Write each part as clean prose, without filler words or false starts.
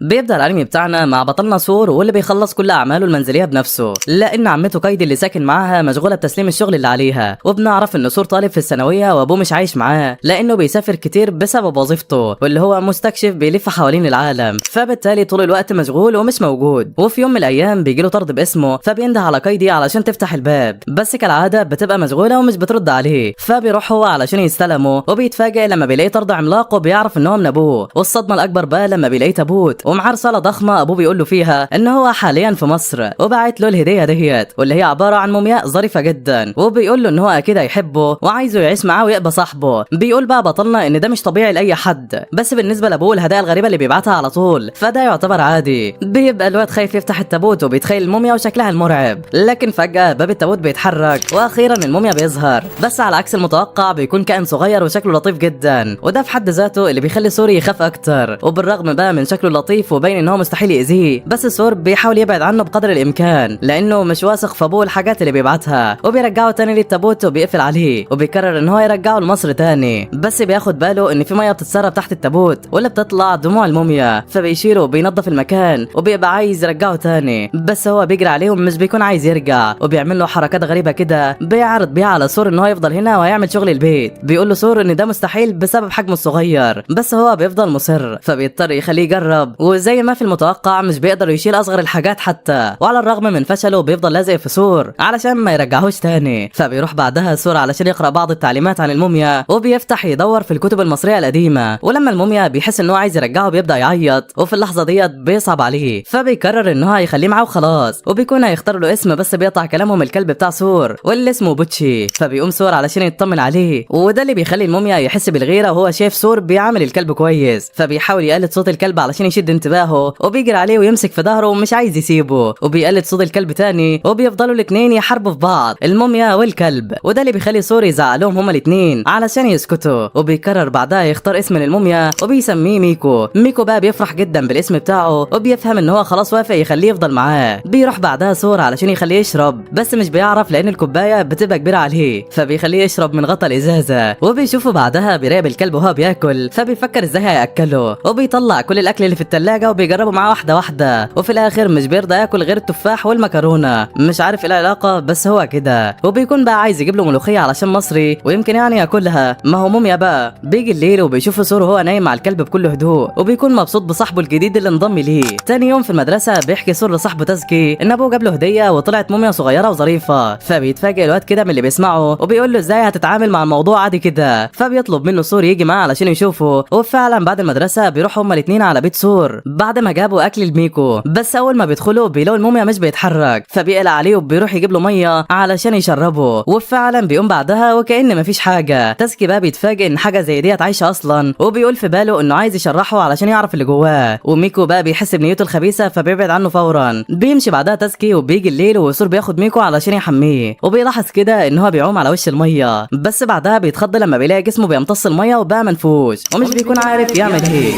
بيبدأ الانمي بتاعنا مع بطلنا سور واللي بيخلص كل اعماله المنزليه بنفسه، لان عمته كايدي اللي ساكن معاها مشغوله بتسليم الشغل اللي عليها. وبنعرف ان سور طالب في الثانويه وابوه مش عايش معاه لانه بيسافر كتير بسبب وظيفته، واللي هو مستكشف بيلف حوالين العالم، فبالتالي طول الوقت مشغول ومش موجود. وفي يوم من الايام بيجيله طرد باسمه، فبينده على كايدي علشان تفتح الباب، بس كالعاده بتبقى مشغوله ومش بترد عليه. فبيروح هو علشان يستلمه، وبيتفاجئ لما بيلاقي طرد عملاق وبيعرف ان هو من ابوه. والصدمه الاكبر بقى لما بيلاقي تابوت ومعاه رساله ضخمه ابوه بيقول له فيها ان هو حاليا في مصر، وبعت له الهديه ديت واللي هي عباره عن مومياء ظريفه جدا، وبيقول له ان هو اكيد هيحبه وعايزه يعيش معاه ويبقى صاحبه. بيقول بقى بطلنا ان ده مش طبيعي لاي حد، بس بالنسبه لابوه الهدايا الغريبه اللي بيبعتها على طول فده يعتبر عادي. بيبقى الواد خايف يفتح التابوت وبيتخيل الموميا وشكلها المرعب، لكن فجاه باب التابوت بيتحرك واخيرا الموميا بيظهر، بس على عكس المتوقع بيكون كائن صغير وشكله لطيف جدا، وده في حد ذاته اللي بيخلي سوري يخاف اكتر. وبالرغم بقى من شكله لطيف وباين ان هو مستحيل يأذيه، بس سور بيحاول يبعد عنه بقدر الامكان لانه مش واثق في ابوه الحاجات اللي بيبعتها. وبيرجعه تاني للتابوت وبيقفل عليه، وبيكرر ان هو يرجعه لمصر تاني، بس بياخد باله ان في ميه بتتسرب تحت التابوت واللي بتطلع دموع الموميا، فبيشيله وبينظف المكان وبيبقى عايز يرجعه تاني، بس هو بيجري عليه ومش بيكون عايز يرجع، وبيعمل له حركات غريبه كده بيعرض بيها على سور ان هو يفضل هنا وهيعمل شغل البيت. بيقول له سور ان ده مستحيل بسبب حجمه الصغير، بس هو بيفضل مصر، فبيضطر يخليه يجرب. وزي ما في المتوقع مش بيقدر يشيل اصغر الحاجات حتى، وعلى الرغم من فشله بيفضل لازق في سور علشان ما يرجعهوش تاني. فبيروح بعدها سور علشان يقرا بعض التعليمات عن الموميا، وبيفتح يدور في الكتب المصريه القديمه، ولما الموميا بيحس ان هو عايز يرجعه بيبدا يعيط، وفي اللحظه ديت بيصعب عليه، فبيقرر ان هو هيخليه معاه وخلاص، وبيكون هيختار له اسم، بس بيقطع كلامهم الكلب بتاع سور واللي اسمه بوتشي. فبيقوم سور علشان يطمن عليه، وده اللي بيخلي الموميا يحس بالغيره وهو شايف سور بيعامل الكلب كويس، فبيحاول يقلد صوت الكلب علشان يشد انتباهه، وبيجري عليه ويمسك في ظهره ومش عايز يسيبه، وبيقلد صوت الكلب تاني، وبيفضلوا الاثنين يحاربوا في بعض، الموميا والكلب، وده اللي بيخلي سور يزعق لهم هما الاثنين علشان يسكتوا. وبيقرر بعدها يختار اسم للموميا وبيسميه ميكو. ميكو بقى بيفرح جدا بالاسم بتاعه، وبيفهم ان هو خلاص وافق يخليه يفضل معاه. بيروح بعدها سور علشان يخليه يشرب، بس مش بيعرف لان الكوبايه بتبقى كبيره عليه، فبيخليه يشرب من غطا الازازه. وبيشوفه بعدها بيراقب الكلب وهو بياكل، فبيفكر ازاي هياكله، وبيطلع كل الاكل اللي في الثلاجه وبيجربه معاه واحده واحده، وفي الاخر مش بيرضى ياكل غير التفاح والمكرونه، مش عارف ايه العلاقه بس هو كده. وبيكون بقى عايز يجيب له ملوخيه علشان مصري ويمكن يعني ياكلها، ما هو موميا بقى. بيجي الليل وبيشوف سور وهو نايم مع الكلب بكل هدوء، وبيكون مبسوط بصاحبه الجديد اللي انضم ليه. تاني يوم في المدرسه بيحكي سور لصاحبه تازكي ان ابوه جاب له هديه وطلعت موميا صغيره وظريفه، فبيتفاجئ الواد كده من اللي بيسمعه وبيقول له ازاي هتتعامل مع الموضوع عادي كده، فبيطلب منه سور يجي معاه علشان يشوفه. وفعلا بعد المدرسه بيروحوا هما الاثنين على بيت سور بعد ما جابوا اكل لميكو، بس اول ما بيدخلوا بيلاقوا الموميا مش بيتحرك، فبيقلق عليه وبيروح يجيب له ميه علشان يشربه، وفعلا بيقوم بعدها وكأن مفيش حاجه. تازكي بقى بيتفاجئ ان حاجه زي ديت عايشه اصلا، وبيقول في باله انه عايز يشرحه علشان يعرف اللي جواه، وميكو بقى بيحس بنيته الخبيثه فبيبعد عنه فورا. بيمشي بعدها تازكي وبيجي الليل وسور بياخد ميكو علشان يحميه، وبيلاحظ كده ان هو بيعوم على وش الميه، بس بعدها بيتخض لما بيلاقي جسمه بيمتص الميه وبقى منفوش ومش بيكون عارف يعمل ايه.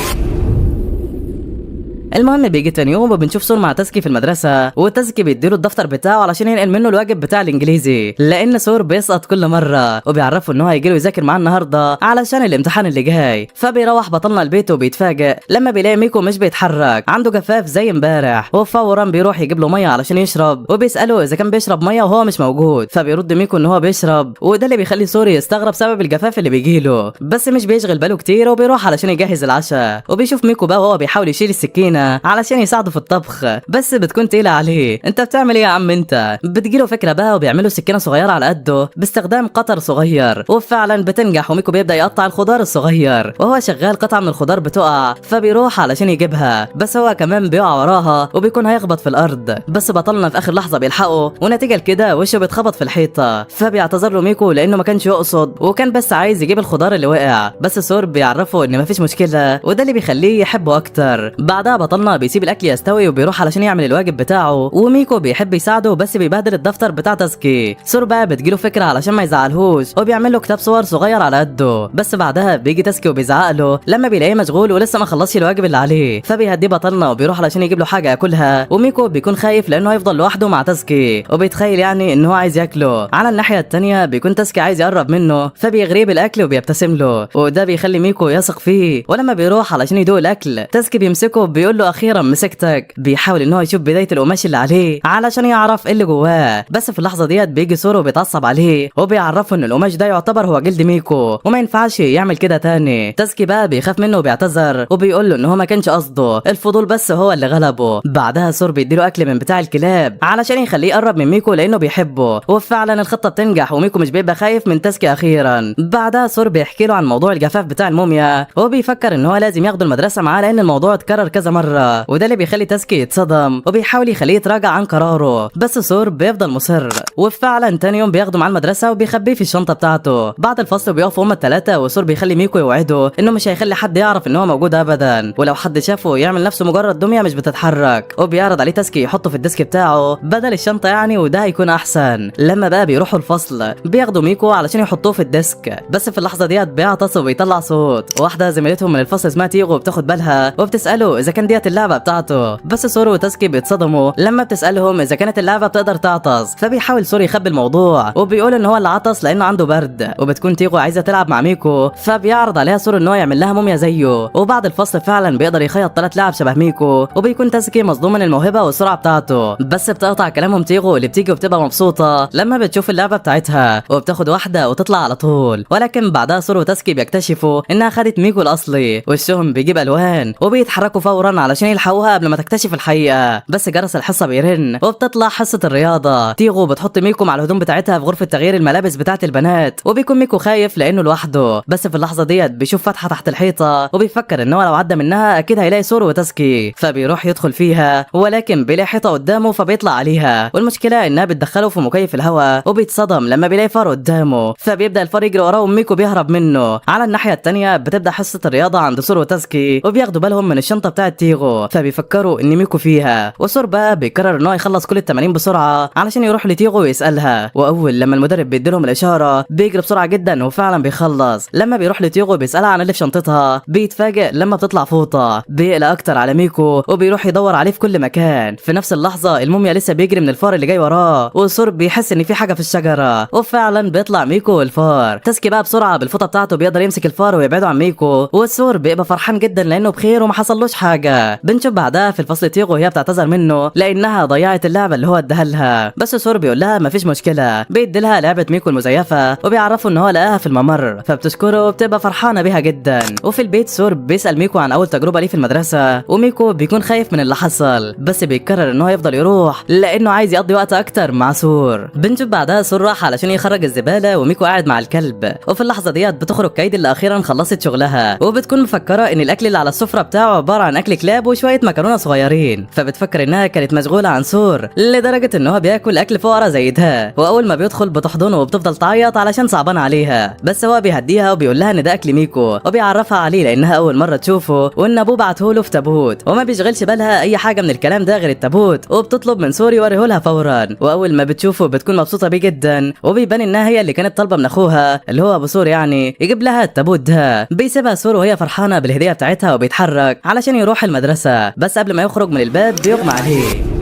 المهم بيجي تاني يوم وبنشوف سور مع تازكي في المدرسه، وتازكي بيديله الدفتر بتاعه علشان ينقل منه الواجب بتاع الانجليزي، لان سور بيسقط كل مره، وبيعرفه ان هو هيجي له يذاكر معاه النهارده علشان الامتحان اللي جاي. فبيروح بطلنا البيت وبيتفاجئ لما بيلاقي ميكو مش بيتحرك، عنده جفاف زي امبارح، وفورا بيروح يجيب له ميه علشان يشرب، وبيساله اذا كان بيشرب ميه وهو مش موجود، فبيرد ميكو ان هو بيشرب، وده اللي بيخلي سور يستغرب سبب الجفاف اللي بيجيله، بس مش بيشغل باله كتير وبيروح علشان يجهز العشاء. وبيشوف ميكو بقى وهو بيحاول يشيل السكينه علشان يساعده في الطبخ، بس بتكون تقيله عليه. انت بتعمل ايه يا عم انت؟ بتجيله فكره بقى وبيعملوا سكينه صغيره على قده باستخدام قطر صغير، وفعلا بتنجح، وميكو بيبدا يقطع الخضار الصغير، وهو شغال قطعه من الخضار بتقع، فبيروح علشان يجيبها، بس هو كمان بيقع وراها وبيكون هيخبط في الارض، بس بطلنا في اخر لحظه بيلحقه، ونتيجه لكده وشه بيتخبط في الحيطه، فبيعتذر له ميكو لانه ما كانش يقصد وكان بس عايز يجيب الخضار اللي وقع، بس سور بيعرفه ان مفيش مشكله، وده اللي بيخليه يحبه اكتر. بعدها بطلنا بيسيب الاكل يستوي وبيروح علشان يعمل الواجب بتاعه، وميكو بيحب يساعده بس بيبهدل الدفتر بتاع تازكي. سور بقى بتجيله فكره علشان ما يزعلهوش وبيعمل له كتاب صور صغير على قده، بس بعدها بيجي تازكي وبيزعق له لما بيلاقيه مشغول ولسه ما خلصش الواجب اللي عليه، فبيهديه بطلنا وبيروح علشان يجيب له حاجه ياكلها، وميكو بيكون خايف لانه هيفضل لوحده مع تازكي، وبيتخيل يعني ان هو عايز ياكله. على الناحيه الثانيه بيكون تازكي عايز يقرب منه، فبيغريه بالاكل وبيبتسم له، وده بيخلي ميكو يثق فيه، ولما بيروح علشان يدوق الاكل تازكي بيمسكه بيقول له اخيرا مسكتك. بيحاول ان هو يشوف بدايه القماش اللي عليه علشان يعرف ايه اللي جواه، بس في اللحظه ديت بيجي سورو وبيتعصب عليه وبيعرفه ان القماش ده يعتبر هو جلد ميكو وما ينفعش يعمل كده تاني. تاسكي بقى بيخاف منه وبيعتذر وبيقول له ان هو ما كانش قصده، الفضول بس هو اللي غلبه. بعدها سور بيديله اكل من بتاع الكلاب علشان يخليه يقرب من ميكو لانه بيحبه، وفعلا الخطه بتنجح وميكو مش بيبقى خايف من تاسكي اخيرا. بعدها سور بيحكي له عن موضوع الجفاف بتاع الموميا وبيفكر ان هو لازم ياخد المدرسه معاه لان الموضوع اتكرر كذا مره، وده اللي بيخلي تاسكي يتصدم وبيحاول يخليه يتراجع عن قراره، بس سور بيفضل مصر. وفعلا تاني يوم بياخده مع المدرسه وبيخبيه في الشنطه بتاعته. بعد الفصل بيقفوا هما الثلاثه وسور بيخلي ميكو يوعده انه مش هيخلي حد يعرف ان هو موجود ابدا، ولو حد شافه يعمل نفسه مجرد دميه مش بتتحرك. وبيعرض عليه تاسكي يحطه في الديسك بتاعه بدل الشنطه يعني، وده هيكون احسن. لما بقى بيروحوا الفصل بياخدوا ميكو علشان يحطوه في الديسك، بس في اللحظه ديت بيعطس وبيطلع صوت. واحده زميلتهم من الفصل اسمها تيغو بتاخد بالها وبتساله اذا كان ديت اللعبه بتاعته، بس سورو وتاسكي بيتصدموا لما بتسالهم اذا كانت اللعبه بتقدر تعطس. فبيحاول سورو يخبي الموضوع وبيقول ان هو اللي عطس لانه عنده برد، وبتكون تيغو عايزه تلعب مع ميكو فبيعرض عليها سورو ان هو يعمل لها موميا زيه. وبعد الفصل فعلا بيقدر يخيط 3 لعب شبه ميكو، وبيكون تاسكي مصدوم من الموهبه والسرعه بتاعته. بس بتقطع كلامهم تيغو اللي بتيجي وبتبقى مبسوطه لما بتشوف اللعبه بتاعتها وبتاخد واحده وتطلع على طول، ولكن بعدها سورو وتاسكي بيكتشفوا انها خدت ميكو الاصلي. وشهم بيجيب الوان وبيتحركوا فورا علشان يلحقوها قبل ما تكتشف الحقيقه، بس جرس الحصه بيرن وبتطلع حصه الرياضه. تيغو بتحط ميكو مع الهدوم بتاعتها في غرفه تغيير الملابس بتاعه البنات، وبيكون ميكو خايف لانه لوحده، بس في اللحظه ديت بيشوف فتحه تحت الحيطه وبيفكر ان هو لو عدى منها اكيد هيلاقي سورو وتاسكي، فبيروح يدخل فيها ولكن بيلاقي حيطه قدامه فبيطلع عليها، والمشكله انها بتدخله في مكيف الهواء وبيتصدم لما بيلاقي فار قدامه، فبيبدا الفار يجري وراه وميكو بيهرب منه. على الناحيه الثانيه بتبدا حصه الرياضه عند سورو وتاسكي وبياخدوا بالهم من الشنطه بتاعه تيغو فبيفكروا ان ميكو فيها، وسور بقى بيقرر ان هو يخلص كل التمارين بسرعه علشان يروح لتيغو ويسالها. واول لما المدرب بيديلهم الاشاره بيجري بسرعه جدا وفعلا بيخلص. لما بيروح لتيغو بيسالها عن اللي في شنطتها بيتفاجئ لما بتطلع فوطه، بيقلق اكتر على ميكو وبيروح يدور عليه في كل مكان. في نفس اللحظه الموميا لسه بيجري من الفار اللي جاي وراه، وسور بيحس ان في حاجه في الشجره وفعلا بيطلع ميكو والفار. تاسكي بقى بسرعه بالفوطه بتاعته بيقدر يمسك الفار ويبعده عن ميكو، وسور بيبقى فرحان جدا لانه بخير وما حصلوش حاجه. بنشوف بعدها في الفصل تيغو وهي بتعتذر منه لانها ضيعت اللعبه اللي هو اداها لها، بس سور بيقول لها مفيش مشكله، بيدي لها لعبه ميكو المزيفه وبيعرفوا ان هو لقاها في الممر فبتشكره وبتبقى فرحانه بيها جدا. وفي البيت سور بيسال ميكو عن اول تجربه ليه في المدرسه، وميكو بيكون خايف من اللي حصل بس بيقرر ان هو يفضل يروح لانه عايز يقضي وقت اكتر مع سور. بنشوف بعدها سور راح علشان يخرج الزباله وميكو قاعد مع الكلب، وفي اللحظه ديت بتخرج كايدي اللي اخيرا خلصت شغلها وبتكون مفكره ان الاكل اللي على السفره بتاعه عباره عن اكل كلاب وشويه مكرونه صغيرين، فبتفكر انها كانت مشغوله عن سور لدرجه ان هو بياكل اكل فقرا زي ده. واول ما بيدخل بتحضنه وبتفضل تعيط علشان صعبان عليها، بس هو بيهديها وبيقول لها ان ده اكل ميكو وبيعرفها عليه لانها اول مره تشوفه وان ابوه بعته له في تابوت، وما بيشغلش بالها اي حاجه من الكلام ده غير التابوت، وبتطلب من سور يوريه لها فورا. واول ما بتشوفه بتكون مبسوطه بيه جدا وبيبان انها هي اللي كانت طالبه من اخوها اللي هو ابو سور يعني يجيب لها التابوت ده. بيسيبها سور وهي فرحانه بالهديه بتاعتها وبيتحرك علشان يروح المدرسه، بس قبل ما يخرج من الباب بيغمى عليه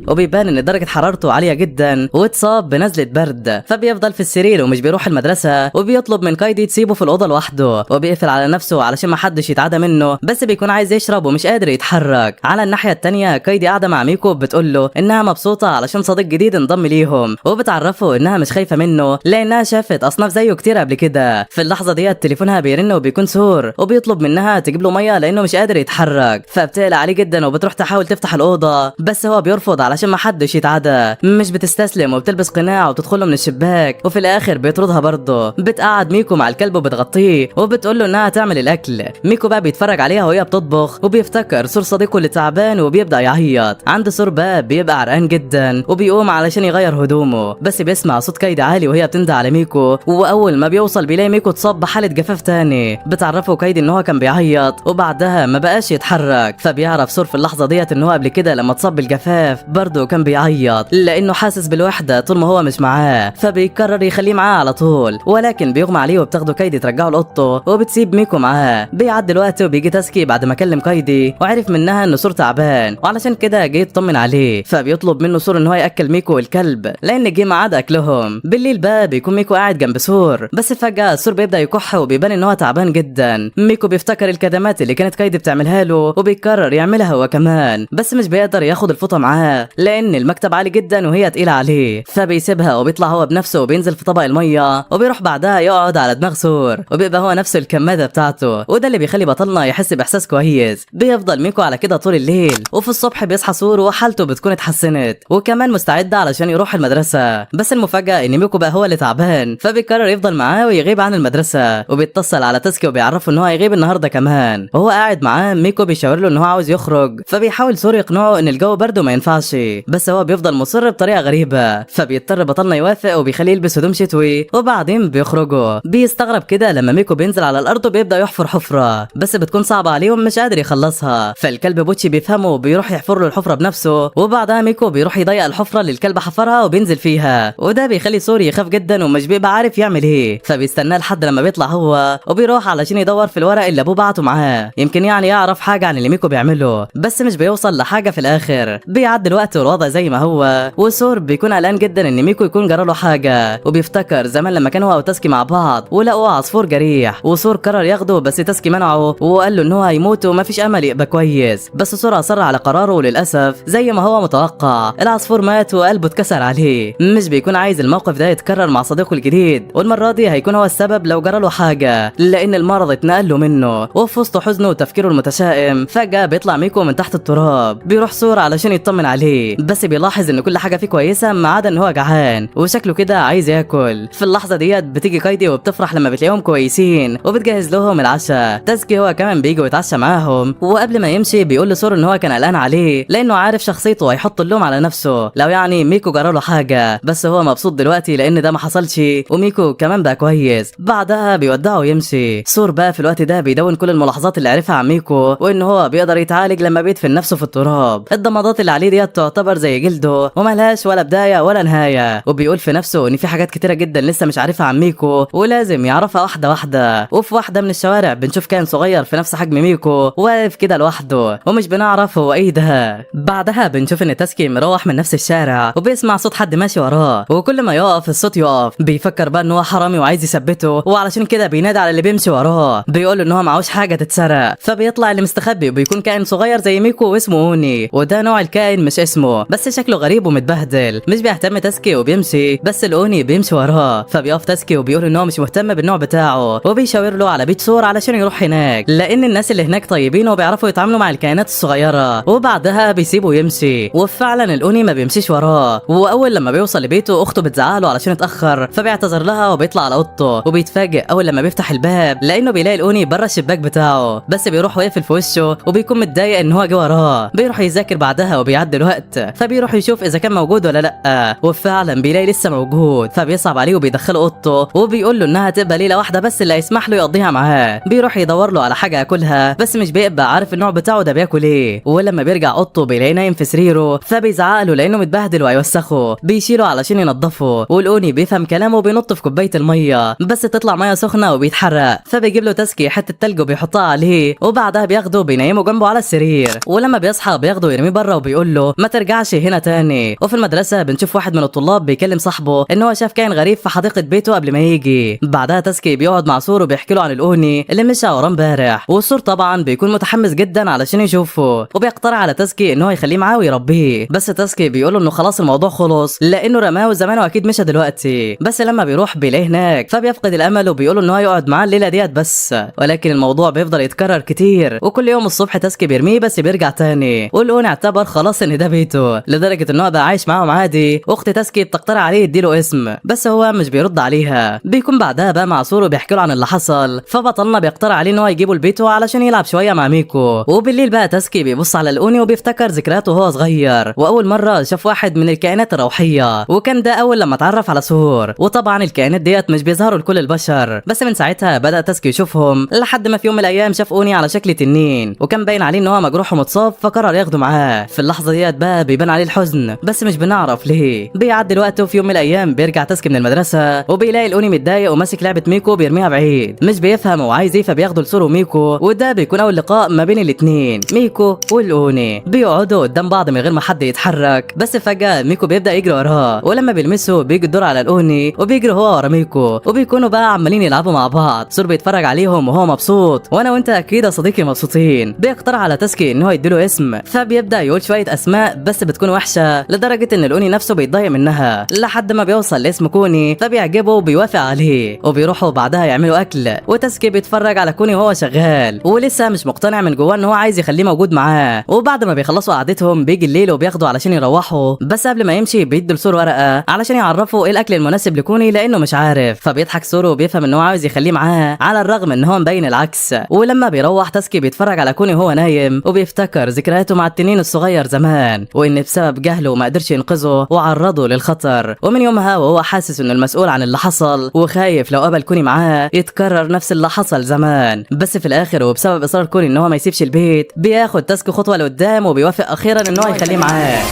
وبيبان ان درجه حرارته عاليه جدا واتصاب بنزله برد، فبيفضل في السرير ومش بيروح المدرسه، وبيطلب من كايدي تسيبه في الاوضه لوحده وبيقفل على نفسه علشان ما حدش يتعدى منه، بس بيكون عايز يشرب ومش قادر يتحرك. على الناحيه الثانيه كايدي قاعده مع ميكو بتقول له انها مبسوطه علشان صديق جديد انضم ليهم، وبتعرفه انها مش خايفه منه لانها شافت اصناف زيه كتير قبل كده. في اللحظه ديت تليفونها بيرن وبيكون سور وبيطلب منها تجيب له ميه لانه مش قادر يتحرك، فبتقلق عليه جدا وبتروح تحاول تفتح الاوضه بس هو بيرفض علشان ما حدش يتعدى. مش بتستسلم وبتلبس قناع وتدخله من الشباك، وفي الاخر بيطردها برضه. بتقعد ميكو مع الكلب وبتغطيه وبتقول له انها تعمل الاكل. ميكو بقى بيتفرج عليها وهي بتطبخ وبيفتكر سور صديقه اللي تعبان وبيبدا يعيط. عند سور بقى بيبقى عرقان جدا وبيقوم علشان يغير هدومه، بس بيسمع صوت كايدي عالي وهي بتندى على ميكو، واول ما بيوصل بيلاقي ميكو اتصاب بحاله جفاف تاني. بتعرفه كايدي ان هو كان بيعيط وبعدها ما بقاش يتحرك، فبيعرف سور في اللحظه ديت ان هو قبل كده لما اتصاب بالجفاف برضه برضه كان بيعيط لانه حاسس بالوحده طول ما هو مش معاه، فبيقرر يخليه معاه على طول، ولكن بيغمى عليه وبتاخده كايدي ترجعه لاوضته وبتسيب ميكو معاه. بيعدي الوقت وبيجي تاسكي بعد ما كلم كايدي وعرف منها انه سور تعبان وعلشان كده جاي يطمن عليه، فبيطلب منه سور ان هو ياكل ميكو والكلب لان جه ميعاد اكلهم. بالليل بقى بيكون ميكو قاعد جنب سور، بس فجاه سور بيبدا يكح وبيبان ان هو تعبان جدا. ميكو بيفتكر الكدمات اللي كانت كايدي بتعملها له وبيقرر يعملها هو كمان، بس مش بيقدر ياخد الفوطه معاه لان المكتب عالي جدا وهي تقيله عليه، فبيسيبها وبيطلع هو بنفسه وبينزل في طبق الميه وبيروح بعدها يقعد على دماغ سور وبيبقى هو نفسه الكماده بتاعته، وده اللي بيخلي بطلنا يحس باحساس كويس. بيفضل ميكو على كده طول الليل، وفي الصبح بيصحى سور وحالته بتكون اتحسنت وكمان مستعد علشان يروح المدرسه. بس المفاجاه ان ميكو بقى هو اللي تعبان، فبيقرر يفضل معاه ويغيب عن المدرسه، وبيتصل على تاسكي وبيعرفه ان هو هيغيب النهارده كمان. وهو قاعد معاه ميكو بيشاور له ان هو عاوز يخرج، فبيحاول سور يقنعه ان الجو برد وما ينفعش، بس هو بيفضل مصر بطريقه غريبه، فبيضطر بطلنا يوافق وبيخليه يلبس هدوم شتوي وبعدين بيخرجوا. بيستغرب كده لما ميكو بينزل على الارض وبيبدا يحفر حفره، بس بتكون صعبه عليه ومش قادر يخلصها، فالكلب بوتشي بيفهمه وبيروح يحفر له الحفره بنفسه، وبعدها ميكو بيروح يضيق الحفره اللي الكلب حفرها وبينزل فيها، وده بيخلي سور يخاف جدا ومش بيبقى عارف يعمل ايه، فبيستناه لحد لما بيطلع هو وبيروح علشان يدور في الورق اللي ابوه بعته معاه، يمكن يعني يعرف حاجه عن اللي ميكو بيعمله، بس مش بيوصل لحاجه في الاخر. بيعدي الوقت والوضع زي ما هو، وسور بيكون قلقان جدا ان ميكو يكون جراله حاجه، وبيفتكر زمان لما كانوا هو وتاسكي مع بعض ولقوا عصفور جريح، وسور قرر ياخده بس تاسكي منعه وقال له ان هو هيموت ومفيش امل يبقى كويس، بس سور اصر على قراره وللاسف زي ما هو متوقع العصفور مات وقلبه اتكسر عليه. مش بيكون عايز الموقف ده يتكرر مع صديقه الجديد، والمره دي هيكون هو السبب لو جراله حاجه لان المرض اتنقل له منه. وفي وسط حزنه وتفكيره المتشائم فجاه بيطلع ميكو من تحت التراب، بيروح سور علشان يطمن عليه، بس بيلاحظ ان كل حاجه فيه كويسه ما عدا ان هو جعان وشكله كده عايز ياكل. في اللحظه ديت بتيجي كايدي وبتفرح لما بتلاقيهم كويسين وبتجهز لهم العشاء. تاسكي هو كمان بيجي ويتعشى معاهم، وقبل ما يمشي بيقول لسور ان هو كان قلقان عليه لانه عارف شخصيته هيحط اللوم على نفسه لو يعني ميكو جراله حاجه، بس هو مبسوط دلوقتي لان ده ما حصلش وميكو كمان بقى كويس. بعدها بيودعه ويمشي. سور بقى في الوقت ده بيدون كل الملاحظات اللي عرفها عن ميكو، وان هو بيقدر يتعالج لما بيدفن نفسه في التراب. الضمادات اللي عليه ديت تعتبر زي جلده وملهاش ولا بدايه ولا نهايه، وبيقول في نفسه ان في حاجات كتيره جدا لسه مش عارفها عن ميكو ولازم يعرفها واحده واحده. وفي واحده من الشوارع بنشوف كائن صغير في نفس حجم ميكو واقف كده لوحده ومش بنعرف هو ايه ده. بعدها بنشوف ان تاسكي مروح من نفس الشارع وبيسمع صوت حد ماشي وراه، وكل ما يقف الصوت يقف. بيفكر بقى ان هو حرامي وعايز يثبته، وعلشان كده بينادي على اللي بيمشي وراه بيقول ان هو معهوش حاجه تتسرق، فبيطلع اللي مستخبي وبيكون كائن صغير زي ميكو واسمه اوني، وده نوع الكائن مش اسمه، بس شكله غريب ومتبهدل. مش بيهتم تاسكي وبيمشي، بس الاوني بيمشي وراه، فبيقف تاسكي وبيقول ان هو مش مهتم بالنوع بتاعه، وبيشاور له على بيت سور علشان يروح هناك لان الناس اللي هناك طيبين وبيعرفوا يتعاملوا مع الكائنات الصغيره. وبعدها بيسيبه يمشي، وفعلا الاوني ما بيمشيش وراه، واول لما بيوصل لبيته اخته بتزعله علشان اتاخر، فبيعتذر لها وبيطلع على اوضته، وبيتفاجئ اول لما بيفتح الباب لانه بيلاقي الاوني بره الشباك بتاعه، بس بيروح ويقفل في وشه وبيكون متضايق ان هو جه وراه. بيروح يذاكر بعدها وبيعدي الوقت، فبيروح يشوف اذا كان موجود ولا لا، وفعلا بيلاقي لسه موجود، فبيصعب عليه وبيدخله اوضته وبيقول له انها تبقى ليله واحده بس اللي هيسمح له يقضيها معاه. بيروح يدور له على حاجه ياكلها بس مش بيبقى عارف النوع بتاعه ده بياكل ايه، ولما بيرجع اوضته بيلاقيه نايم في سريره، فبيزعق له لانه متبهدل وهيوسخه. بيشيله علشان ينضفه، والاوني بيفهم كلامه وبينط في كوبايه الميه بس تطلع ميه سخنه وبيتحرق، فبيجيب له تاسكي حته تلج وبيحطها عليه، وبعدها بياخده بينيمه جنبه على السرير، ولما بيصحى بياخده يرميه بره وبيقول له ما ترجعش هنا تاني. وفي المدرسه بنشوف واحد من الطلاب بيكلم صاحبه ان هو شاف كائن غريب في حديقه بيته قبل ما يجي. بعدها تاسكي بيقعد مع سور وبيحكي له عن الاوني اللي مشى وراه امبارح، والسور طبعا بيكون متحمس جدا علشان يشوفه، وبيقترح على تاسكي ان هو يخليه معاه ويربيه، بس تاسكي بيقول له انه خلاص الموضوع خلص لانه رماه زمان واكيد مشى دلوقتي. بس لما بيروح بيلاقيه هناك فبيفقد الامل وبيقول ان هو يقعد معاه الليله ديت بس، ولكن الموضوع بيفضل يتكرر كتير، وكل يوم الصبح تاسكي بيرميه بس بيرجع تاني، والاوني اعتبر خلاص ان ده بيته لدرجه ان هو بقى عايش معاهم عادي. اخت تاسكي بتقترح عليه يديله اسم بس هو مش بيرد عليها. بيكون بعدها بقى مع سور وبيحكي له عن اللي حصل، فبطلنا بيقترح عليه ان هو يجيبه لبيته علشان يلعب شويه مع ميكو. وبالليل بقى تاسكي بيبص على الاوني وبيفتكر ذكرياته وهو صغير، واول مره شاف واحد من الكائنات الروحيه، وكان ده اول لما اتعرف على سور. وطبعا الكائنات ديت مش بيظهروا لكل البشر، بس من ساعتها بدا تاسكي يشوفهم لحد ما في يوم من الايام شاف اوني على شكل تنين، وكان باين عليه ان هو مجروح ومتصاب، فقرر ياخده معاه. في اللحظه ديت بقى بقى بيبان عليه الحزن بس مش بنعرف ليه. بيعدي الوقت وفي يوم من الايام بيرجع تاسكي من المدرسه وبيلاقي الاوني متضايق وماسك لعبه ميكو بيرميها بعيد، مش بيفهم وعايز ايه، فبياخدوا لسور وميكو، وده بيكون اول لقاء ما بين الاتنين. ميكو والاوني بيقعدوا قدام بعض من غير ما حد يتحرك، بس فجاه ميكو بيبدا يجري وراه، ولما بيلمسه بيجي الدور على الاوني وبيجري هو ورا ميكو، وبيكونوا بقى عمالين يلعبوا مع بعض. سور بيتفرج عليهم وهو مبسوط، وانا وانت اكيد يا صديقي مبسوطين. بيقترح على تاسكي ان هو يديله اسم، فبيبدا يقول شويه اسماء بس بتكون وحشه لدرجه ان الاوني نفسه بيتضايق منها، لحد ما بيوصل لاسم كوني فبيعجبه وبيوافق عليه، وبيروحوا بعدها يعملوا اكل، وتاسكي بيتفرج على كوني وهو شغال ولسه مش مقتنع من جواه ان هو عايز يخليه موجود معاه. وبعد ما بيخلصوا قعدتهم بيجي الليل وبياخدوا علشان يروحوا، بس قبل ما يمشي بيدوا لسور ورقه علشان يعرفوا ايه الاكل المناسب لكوني لانه مش عارف، فبيضحك سور وبيفهم ان هو عايز يخليه معاه على الرغم ان هو مبين العكس. ولما بيروح تاسكي بيتفرج على كوني وهو نايم وبيفتكر ذكرياته مع التنين الصغير زمان، وان بسبب جهله ما قدرش ينقذه وعرضه للخطر، ومن يومها وهو حاسس انه المسؤول عن اللي حصل وخايف لو قابل كوني معاه يتكرر نفس اللي حصل زمان. بس في الاخر وبسبب اصرار كوني ان هو ما يسيبش البيت بياخد تاسكي خطوه لقدام وبيوافق اخيرا ان هو يخليه معاه.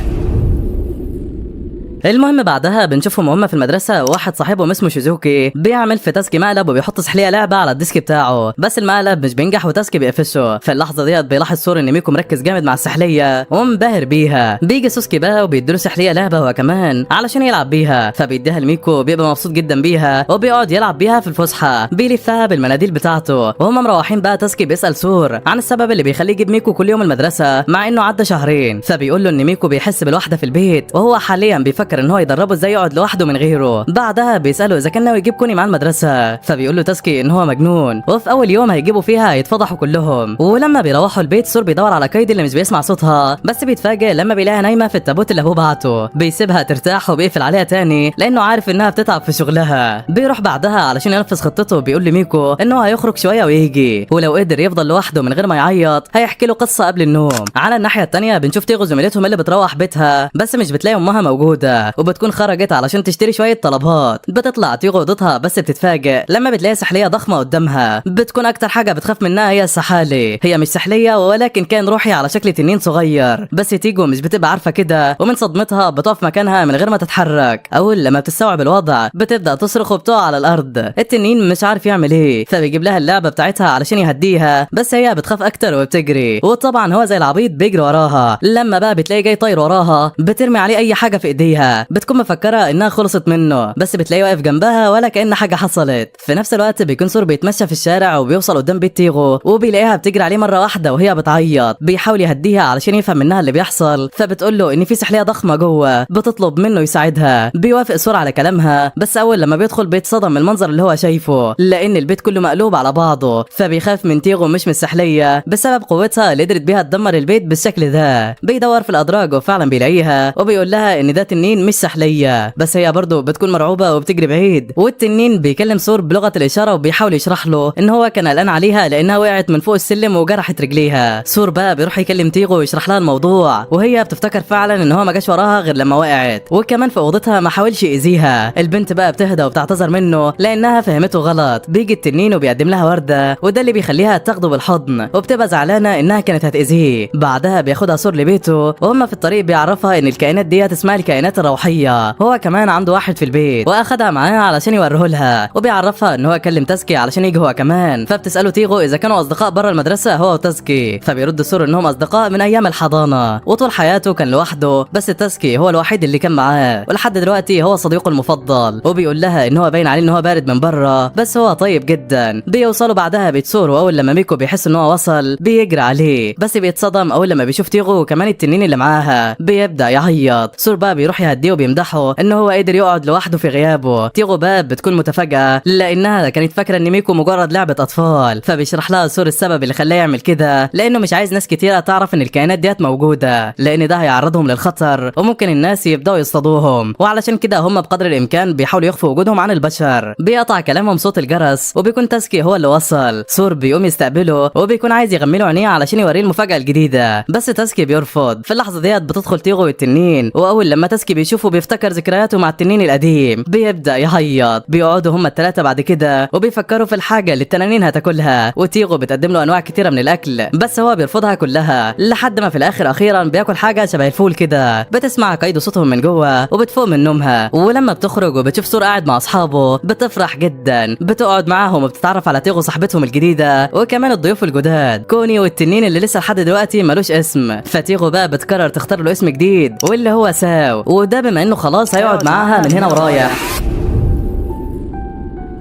المهم بعدها بنشوفهم وهم في المدرسه، واحد صاحبهم اسمه شيزوكي بيعمل في تاسكي مقلب وبيحط سحليه لعبه على الديسك بتاعه، بس المقلب مش بينجح وتاسكي بيقفشه. في اللحظه ديت بيلاحظ سور ان ميكو مركز جامد مع السحليه ومنبهر بيها. بيجي سوسكي بقى وبيديله سحليه لعبه هو كمان علشان يلعب بيها، فبيديها لميكو بيبقى مبسوط جدا بيها وبيقعد يلعب بيها في الفسحه، بيلفها بالمناديل بتاعته. وهم مروحين بقى تاسكي بيسال سور عن السبب اللي بيخليه يجيب ميكو كل يوم المدرسه مع انه عدى شهرين، فبيقول له ان ميكو بيحس بالوحده في البيت وهو حاليا بيفكر ان هو يدربه ازاي يقعد لوحده من غيره. بعدها بيساله اذا كان ناوي يجيب كوني مع المدرسه، فبيقول له تاسكي ان هو مجنون وفي اول يوم هيجيبوا فيها هيتفضحوا كلهم. ولما بيروحوا البيت سور بيدور على كايدي اللي مش بيسمع صوتها، بس بيتفاجئ لما بيلاقيها نايمه في التابوت اللي ابوه بعته، بيسيبها ترتاح وبيقفل عليها تاني لانه عارف انها بتتعب في شغلها. بيروح بعدها علشان ينفذ خطته، بيقول لميكو انه هيخرج شويه ويجي، ولو قدر يفضل لوحده من غير ما يعيط هيحكي له قصه قبل النوم. على الناحيه التانيه بنشوف تيغو زميلتهم اللي بتروح بيتها بس مش بتلاقي امها موجوده، وبتكون خرجت علشان تشتري شويه طلبات. بتطلع تيغو اوضتها بس بتتفاجئ لما بتلاقي سحليه ضخمه قدامها، بتكون اكتر حاجه بتخاف منها هي السحالي. هي مش سحليه ولكن كان روحي على شكل تنين صغير، بس تيغو مش بتبقى عارفه كده، ومن صدمتها بتقف مكانها من غير ما تتحرك. اول لما بتستوعب الوضع بتبدا تصرخ وبتقع على الارض. التنين مش عارف يعمل ايه، فبيجيب لها اللعبه بتاعتها علشان يهديها، بس هي بتخاف اكتر وبتجري، وطبعا هو زي العبيط بيجري وراها. لما بقى بتلاقي جاي طاير وراها بترمي عليه اي حاجه في ايديها، بتكون مفكره انها خلصت منه، بس بتلاقيه واقف جنبها ولا كأن حاجه حصلت. في نفس الوقت بيكون سور بيتمشى في الشارع وبيوصل قدام بيت تيغو، وبيلاقيها بتجري عليه مره واحده وهي بتعيط. بيحاول يهديها علشان يفهم منها اللي بيحصل، فبتقول له ان في سحليه ضخمه جوه بتطلب منه يساعدها. بيوافق سور على كلامها، بس اول لما بيدخل بيتصدم من المنظر اللي هو شايفه، لان البيت كله مقلوب على بعضه. فبيخاف من تيغو مش من السحليه بسبب قوتها اللي قدرت بيها تدمر البيت بالشكل ده. بيدور في الادراج وفعلا بيلاقيها، وبيقول لها ان ده تنين مش سحليه، بس هي برضه بتكون مرعوبه وبتجري بعيد. والتنين بيكلم سور بلغه الاشاره وبيحاول يشرح له ان هو كان قلقان عليها لانها وقعت من فوق السلم وجرحت رجليها. سور بقى بيروح يكلم تيغو ويشرح لها الموضوع، وهي بتفتكر فعلا ان هو ما جاش وراها غير لما وقعت، وكمان في اوضتها ما حاولش يأذيها. البنت بقى بتهدى وبتعتذر منه لانها فهمته غلط. بيجي التنين وبيقدم لها ورده، وده اللي بيخليها تاخده بالحضن، وبتبقى زعلانه انها كانت هتأذيه. بعدها بياخدها سور لبيته، وهم في الطريق بيعرفها ان الكائنات ديت اسمها الكائنات الروحيه. هو كمان عنده واحد في البيت واخدها معاه علشان يوريه لها، وبيعرفها ان هو كلم تاسكي علشان يجي هو كمان. فبتساله تيغو اذا كانوا اصدقاء بره المدرسه هو وتاسكي، فبيرد سور انهم اصدقاء من ايام الحضانه، وطول حياته كان لوحده، بس تاسكي هو الوحيد اللي كان معاه، ولحد دلوقتي هو صديقه المفضل. وبيقول لها ان هو باين عليه ان هو بارد من بره بس هو طيب جدا. بيوصلوا بعدها بيت سور، واول لما ميكو بيحس ان هو وصل بيجري عليه، بس بيتصدم اول لما بيشوف تيغو وكمان التنين اللي معاها. بيبدا يعيط. سور بقى بيروح يهديه وبيمدحه ان هو قدر يقعد لوحده في غيابه. تيغو بقى بتكون متفاجئه لانها كانت فاكره ان ميكو مجرد لعبه اطفال، فبيشرح لها سور السبب اللي خلاه يعمل كده، لانه مش عايز ناس كتيره تعرف ان الكائنات ديت موجوده، لان ده هيعرضهم للخطر وممكن الناس يبداوا يصطادوهم، وعلشان كده هم بقدر الامكان بيحاولوا يخفوا وجودهم عن البشر. بيقطع كلامهم صوت الجرس، وبيكون تاسكي هو اللي وصل. سور بيقوم يستقبله وبيكون عايز يغمي له عينيه علشان يوريه المفاجاه الجديده، بس تاسكي بيرفض. في اللحظه ديت بتدخل تيغو والتنين، واول لما تاسكي وبيشوفه بيفتكر ذكرياته مع التنين القديم، بيبدأ يعيط. بيقعدوا هما الثلاثة بعد كده وبيفكروا في الحاجة اللي التنانين هتاكلها، وتيغو بتقدم له انواع كتيرة من الاكل بس هو بيرفضها كلها، لحد ما في الاخر اخيرا بياكل حاجة شبه الفول كده. بتسمع كايدو صوتهم من جوه وبتفوق من نومها، ولما بتخرج وبتشوف سور قاعد مع اصحابه بتفرح جدا. بتقعد معاهم وبتتعرف على تيغو صاحبتهم الجديدة وكمان الضيوف الجداد كوني والتنين اللي لسه لحد دلوقتي ملوش اسم. فتيغو بقى بتقرر تختار له اسم جديد واللي هو ساو، وده بما انه خلاص هيقعد معاها من هنا ورايح.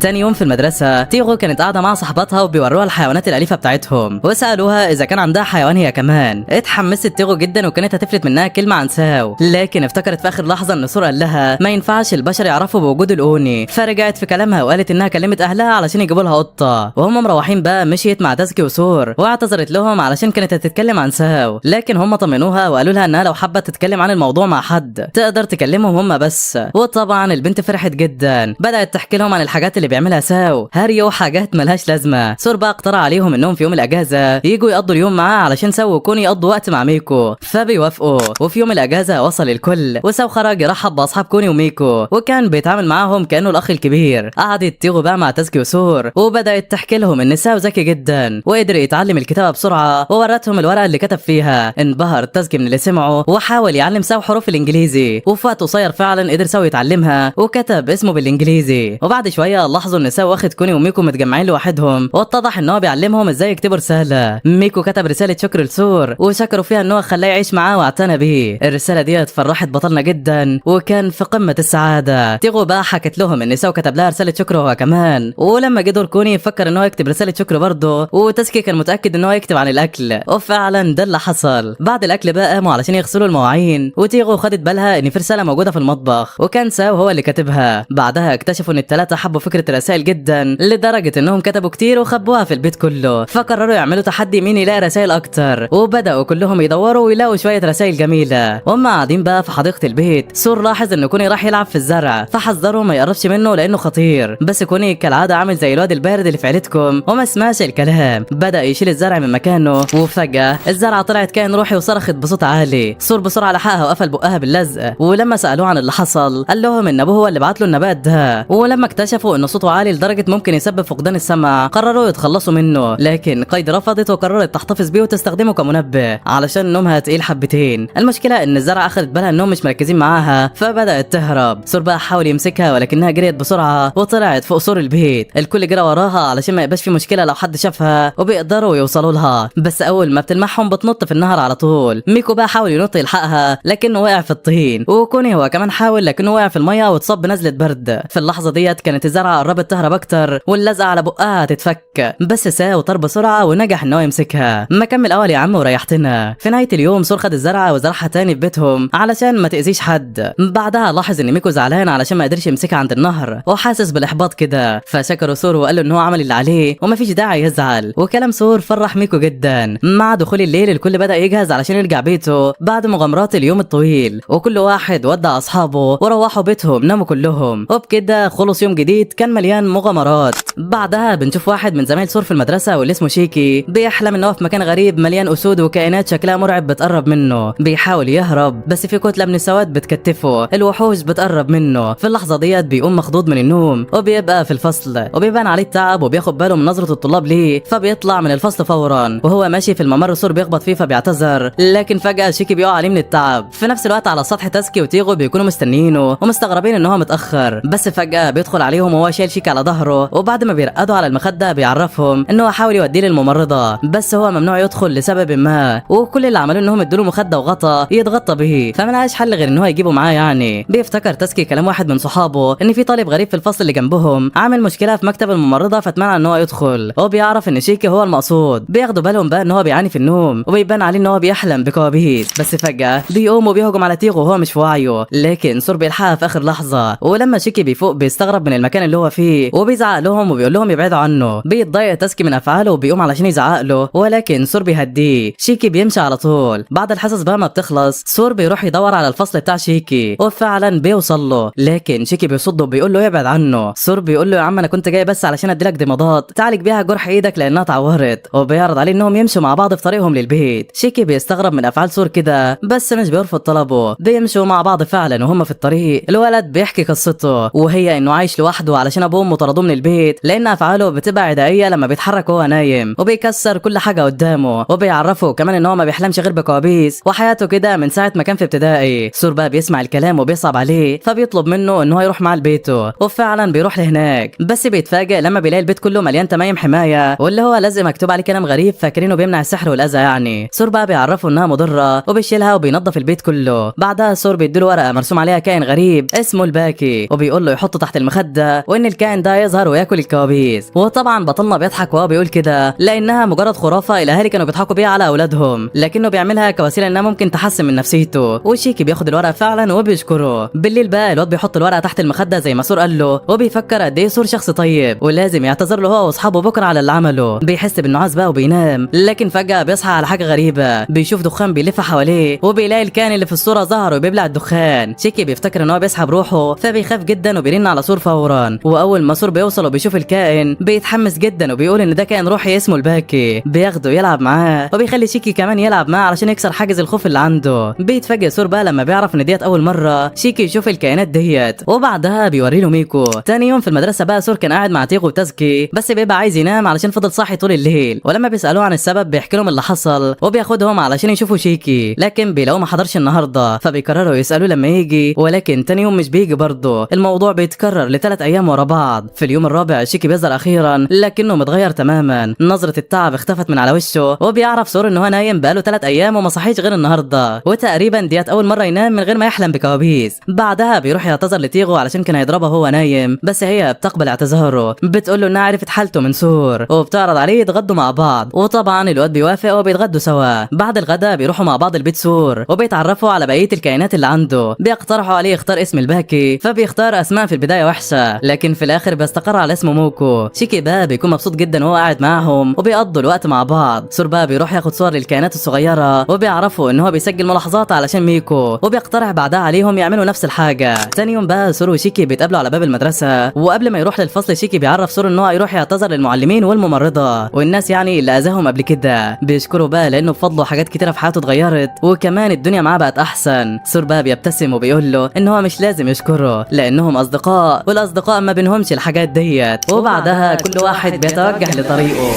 تاني يوم في المدرسة تيغو كانت قاعدة مع صاحباتها وبيوروها الحيوانات الأليفة بتاعتهم وسألوها إذا كان عندها حيوان هي كمان. اتحمست تيغو جدا وكانت هتفلت منها كلمة عن ساو، لكن افتكرت في آخر لحظة إن سور قال لها ما ينفعش البشر يعرفوا بوجود الأوني، فرجعت في كلامها وقالت إنها كلمت أهلها علشان يجيبوا لها قطة. وهم مروحين بقى مشيت مع تاسكي وسور واعتذرت لهم علشان كانت هتتكلم عن ساو، لكن هم طمنوها وقالوا لها إنها لو حابة تتكلم عن الموضوع مع حد تقدر تكلمهم هم بس. وطبعا البنت فرحت جدا، بدأت تحكي لهم عن الحاجات اللي بيعملها ساو، هري وحاجات ملهاش لازمه. سور بقى اقترح عليهم انهم في يوم الاجازه يجوا يقضوا اليوم معاه علشان ساو وكوني يقضوا وقت مع ميكو، فبيوافقوا. وفي يوم الاجازه وصل الكل وساو خرج يرحب باصحاب كوني وميكو وكان بيتعامل معاهم كانه الاخ الكبير. قعدت تيغو بقى مع تاسكي وسور وبدات تحكي لهم ان ساو ذكي جدا وقدر يتعلم الكتابه بسرعه، وورتهم الورقه اللي كتب فيها. انبهر تاسكي من اللي سمعه وحاول يعلم ساو حروف الانجليزي، وفي وقت قصير فعلا قدر ساو يتعلمها وكتب اسمه بالانجليزي. وبعد شويه لاحظوا ان ساو واخد كوني وميكو متجمعين لوحدهم، واتضح ان هو بيعلمهم ازاي يكتبوا رساله. ميكو كتب رساله شكر لسور وشكروا فيها ان هو خلاه يعيش معاه واعتنى بيه. الرساله دي فرحت بطلنا جدا وكان في قمه السعاده. تيغو بقى حكت لهم ان ساو كتب لها رساله شكر هو كمان، ولما جه دور كوني فكر ان هو يكتب رساله شكر برضه، وتاسكي كان متاكد ان هو يكتب عن الاكل، وفعلا ده اللي حصل. بعد الاكل بقى قاموا علشان يغسلوا المواعين، وتيغو خدت بالها ان في رساله موجوده في المطبخ وكان ساو هو اللي كاتبها. بعدها اكتشفوا ان الثلاثه حبوا فكره الرسائل جدا لدرجة انهم كتبوا كتير وخبوها في البيت كله، فقرروا يعملوا تحدي مين يلاقي رسائل اكتر، وبدأوا كلهم يدوروا ويلاقوا شوية رسائل جميلة. وهم قاعدين بقى في حديقة البيت سور لاحظ ان كوني راح يلعب في الزرع، فحذره ما يقربش منه لانه خطير، بس كوني كالعادة عامل زي الواد البارد اللي في عيلتكم وما سمعش الكلام. بدأ يشيل الزرع من مكانه وفجأة الزرعة طلعت كائن روحي وصرخت بصوت عالي. سور بسرعة لحقها وقفل بقها باللزق، ولما سألوه عن اللي حصل قال لهم ان ابوه هو اللي بعت له النبات ده. ولما اكتشفوا ان صوته عالي لدرجة ممكن يسبب فقدان السمع قرروا يتخلصوا منه، لكن قيد رفضت وقررت تحتفظ بيه وتستخدمه كمنبه علشان نومها تقيل حبتين. المشكله ان الزرعه اخذت بالها انهم مش مركزين معاها فبدات تهرب. سور بقى حاول يمسكها ولكنها جريت بسرعه وطلعت فوق سور البيت. الكل جرى وراها علشان ما يبقاش في مشكله لو حد شافها وبيقدروا يوصلوا لها، بس اول ما بتلمحهم بتنط في النهر على طول. ميكو بقى حاول ينط يلحقها لكنه وقع في الطين، وكوني هو كمان حاول لكنه وقع في الميه واتصاب بنزله برد. في اللحظه ديت كانت الزرعه قربت تهرب اكتر واللزقه على بقها هتتفك، بس ساو طار بسرعه ونجح ان هو يمسكها. ما كمل اول يا عم وريحتنا. في نهايه اليوم سور خد الزرعه وزرعها تاني في بيتهم علشان ما تاذيش حد. بعدها لاحظ ان ميكو زعلان علشان ما قدرش يمسكها عند النهر وحاسس بالاحباط كده، فشكره سور وقال له ان هو عمل اللي عليه ومفيش داعي يزعل. وكلام سور فرح ميكو جدا. مع دخول الليل الكل بدا يجهز علشان يرجع بيته بعد مغامرات اليوم الطويل، وكل واحد ودع اصحابه وروحوا بيتهم ناموا كلهم، وبكده خلص يوم جديد كان مليان مغامرات. بعدها بنشوف واحد من زمايل سور في المدرسه واللي اسمه شيكي بيحلم ان هو في مكان غريب مليان اسود وكائنات شكلها مرعب بتقرب منه. بيحاول يهرب بس في كتله من السواد بتكتفه، الوحوش بتقرب منه. في اللحظه ديت بيقوم مخضوض من النوم وبيبقى في الفصل وبيبان عليه التعب وبياخد باله من نظره الطلاب ليه، فبيطلع من الفصل فورا. وهو ماشي في الممر سور بيخبط فيه فبيعتذر، لكن فجاه شيكي بيقع عليه من التعب. في نفس الوقت على السطح تاسكي وتيغو بيكونوا مستنيينه ومستغربين ان هو متاخر، بس فجاه بيدخل عليهم وهو شايل شيكي على ظهره، وبعد ما بيرقدوا على المخده بيعرفهم ان هو حاول يوديه للممرضه بس هو ممنوع يدخل لسبب ما، وكل اللي عملوه انهم ادوا له مخده وغطا يتغطى به، فملهاش حل غير ان هو يجيبه معاه. يعني بيفتكر تاسكي كلام واحد من صحابه ان في طالب غريب في الفصل اللي جنبهم عامل مشكله في مكتب الممرضه فاتمنع ان هو يدخل، وبيعرف ان شيكي هو المقصود. بياخدوا بالهم بقى ان هو بيعاني في النوم وبيبان عليه ان هو بيحلم بكوابيس، بس فجاه بيقوم وبيهجم على تيغو وهو مش في وعيه، لكن سور بيلحقها في اخر لحظه. ولما شيكي بيفوق بيستغرب من المكان اللي هو فيه وبيزعق لهم وبيقول لهم يبعدوا عنه. بيتضايق تاسكي من افعاله وبيقوم علشان يزعق له، ولكن سور بيهديه. شيكي بيمشي على طول. بعد الحصص بقى ما بتخلص سور بيروح يدور على الفصل بتاع شيكي وفعلا بيوصل له، لكن شيكي بيصده وبيقول له يبعد عنه. سور بيقول له يا عم انا كنت جاي بس علشان اديلك دمادات تعالج بيها جرح ايدك لانها اتعورت، وبيعرض عليه انهم يمشوا مع بعض في طريقهم للبيت. شيكي بيستغرب من افعال سور كده بس مش بيرفض طلبه. بيمشوا مع بعض فعلا وهم في الطريق. الولد بيحكي قصته وهي انه عايش لوحده علشان ابوه وامه طردوه من البيت لان افعاله بتبقى عدائيه لما بيتحرك وهو نايم، وبيكسر كل حاجه قدامه، وبيعرفه كمان ان هو ما بيحلمش غير بكوابيس وحياته كده من ساعه ما كان في ابتدائي. سور بقى بيسمع الكلام وبيصعب عليه فبيطلب منه ان هو يروح معاه لبيته، وفعلا بيروح لهناك بس بيتفاجئ لما بيلاقي البيت كله مليان تمايم حمايه واللي هو لازم مكتوب عليه كلام غريب فاكرينه بيمنع السحر والاذى يعني. سور بقى بيعرفه انها مضره وبيشيلها وبينظف البيت كله. بعدها سور بيديله ورقه مرسوم عليها كائن غريب اسمه الباكي وبيقول له يحطه تحت المخده وان الكائن ده يظهر وياكل الكوابيس. وطبعا بطلنا بيضحك وهو بيقول كده لانها مجرد خرافه الاهالي كانوا بيضحكوا بيها على اولادهم، لكنه بيعملها كوسيله انها ممكن تحسن من نفسيته. وشيكي بياخد الورقه فعلا وبيشكره. بالليل بقى الواد بيحط الورقه تحت المخده زي ما سور قال له، وبيفكر قد ايه سور شخص طيب ولازم يعتذر له هو واصحابه بكره على اللي عمله. بيحس بالنعاس بقى وبينام، لكن فجاه بيصحى على حاجه غريبه. بيشوف دخان بيلف حواليه وبيلاقي الكائن اللي في الصوره ظهر وبيبلع الدخان. شيكي بيفتكر ان هو بيسحب روحه فبيخاف جدا وبيرن على سور فورا. واول ما سور بيوصل وبيشوف الكائن بيتحمس جدا وبيقول ان ده كائن روحي اسمه الباكي. بياخده يلعب معاه وبيخلي شيكي كمان يلعب معاه علشان يكسر حاجز الخوف اللي عنده. بيتفاجئ سور بقى لما بيعرف ان ديت اول مره شيكي يشوف الكائنات ديت، وبعدها بيوري له ميكو. تاني يوم في المدرسه بقى سور كان قاعد مع تيغو وتازكي بس بيبقى عايز ينام علشان فضل صاحي طول الليل، ولما بيسالوه عن السبب بيحكي لهم اللي حصل وبياخدهم علشان يشوفوا شيكي، لكن بيلاقوه ما حضرش النهارده فبيقرروا يسالوه لما يجي، ولكن تاني يوم مش بيجي برضه. الموضوع بيتكرر ل3 ايام ورا بعض. في اليوم الرابع شيكي بيظهر اخيرا لكنه متغير تماما، نظره التعب اختفت من على وشه، وبيعرف سور ان هو نايم بقاله 3 ايام وما صحيش غير النهارده، وتقريبا ديت اول مره ينام من غير ما يحلم بكوابيس. بعدها بيروح يعتذر لتيغو علشان كان هيضربها وهو نايم بس هي بتقبل اعتذاره. بتقول له انها عرفت حالته من سور وبتعرض عليه يتغدوا مع بعض، وطبعا الواد بيوافق وبيتغدوا سوا. بعد الغداء بيروحوا مع بعض البيت سور وبيتعرفوا على بقيه الكائنات اللي عنده. بيقترحوا عليه يختار اسم الباكي فبيختار اسماء في البدايه وحشه لكن في الاخر بيستقر على اسمه موكو. شيكي بقى بيكون مبسوط جدا وهو قاعد معاهم وبيقضوا الوقت مع بعض. سور بقى بيروح ياخد صور للكائنات الصغيره وبيعرفوا ان هو بيسجل ملاحظات علشان ميكو، وبيقترح بعدها عليهم يعملوا نفس الحاجه. تاني يوم بقى سور وشيكي بيتقابلوا على باب المدرسه، وقبل ما يروح للفصل شيكي بيعرف سور ان هو يروح يعتذر للمعلمين والممرضه والناس يعني اللي اذاهم قبل كده. بيشكروا بقى لانه بفضله حاجات كتيره في حياته اتغيرت وكمان الدنيا معاه بقت احسن. سور بقى بيبتسم وبيقول له ان هو مش لازم يشكره لانهم اصدقاء والاصدقاء ما بينهمش الحاجات ديت. وبعدها كل واحد بيتوجه لطريقه.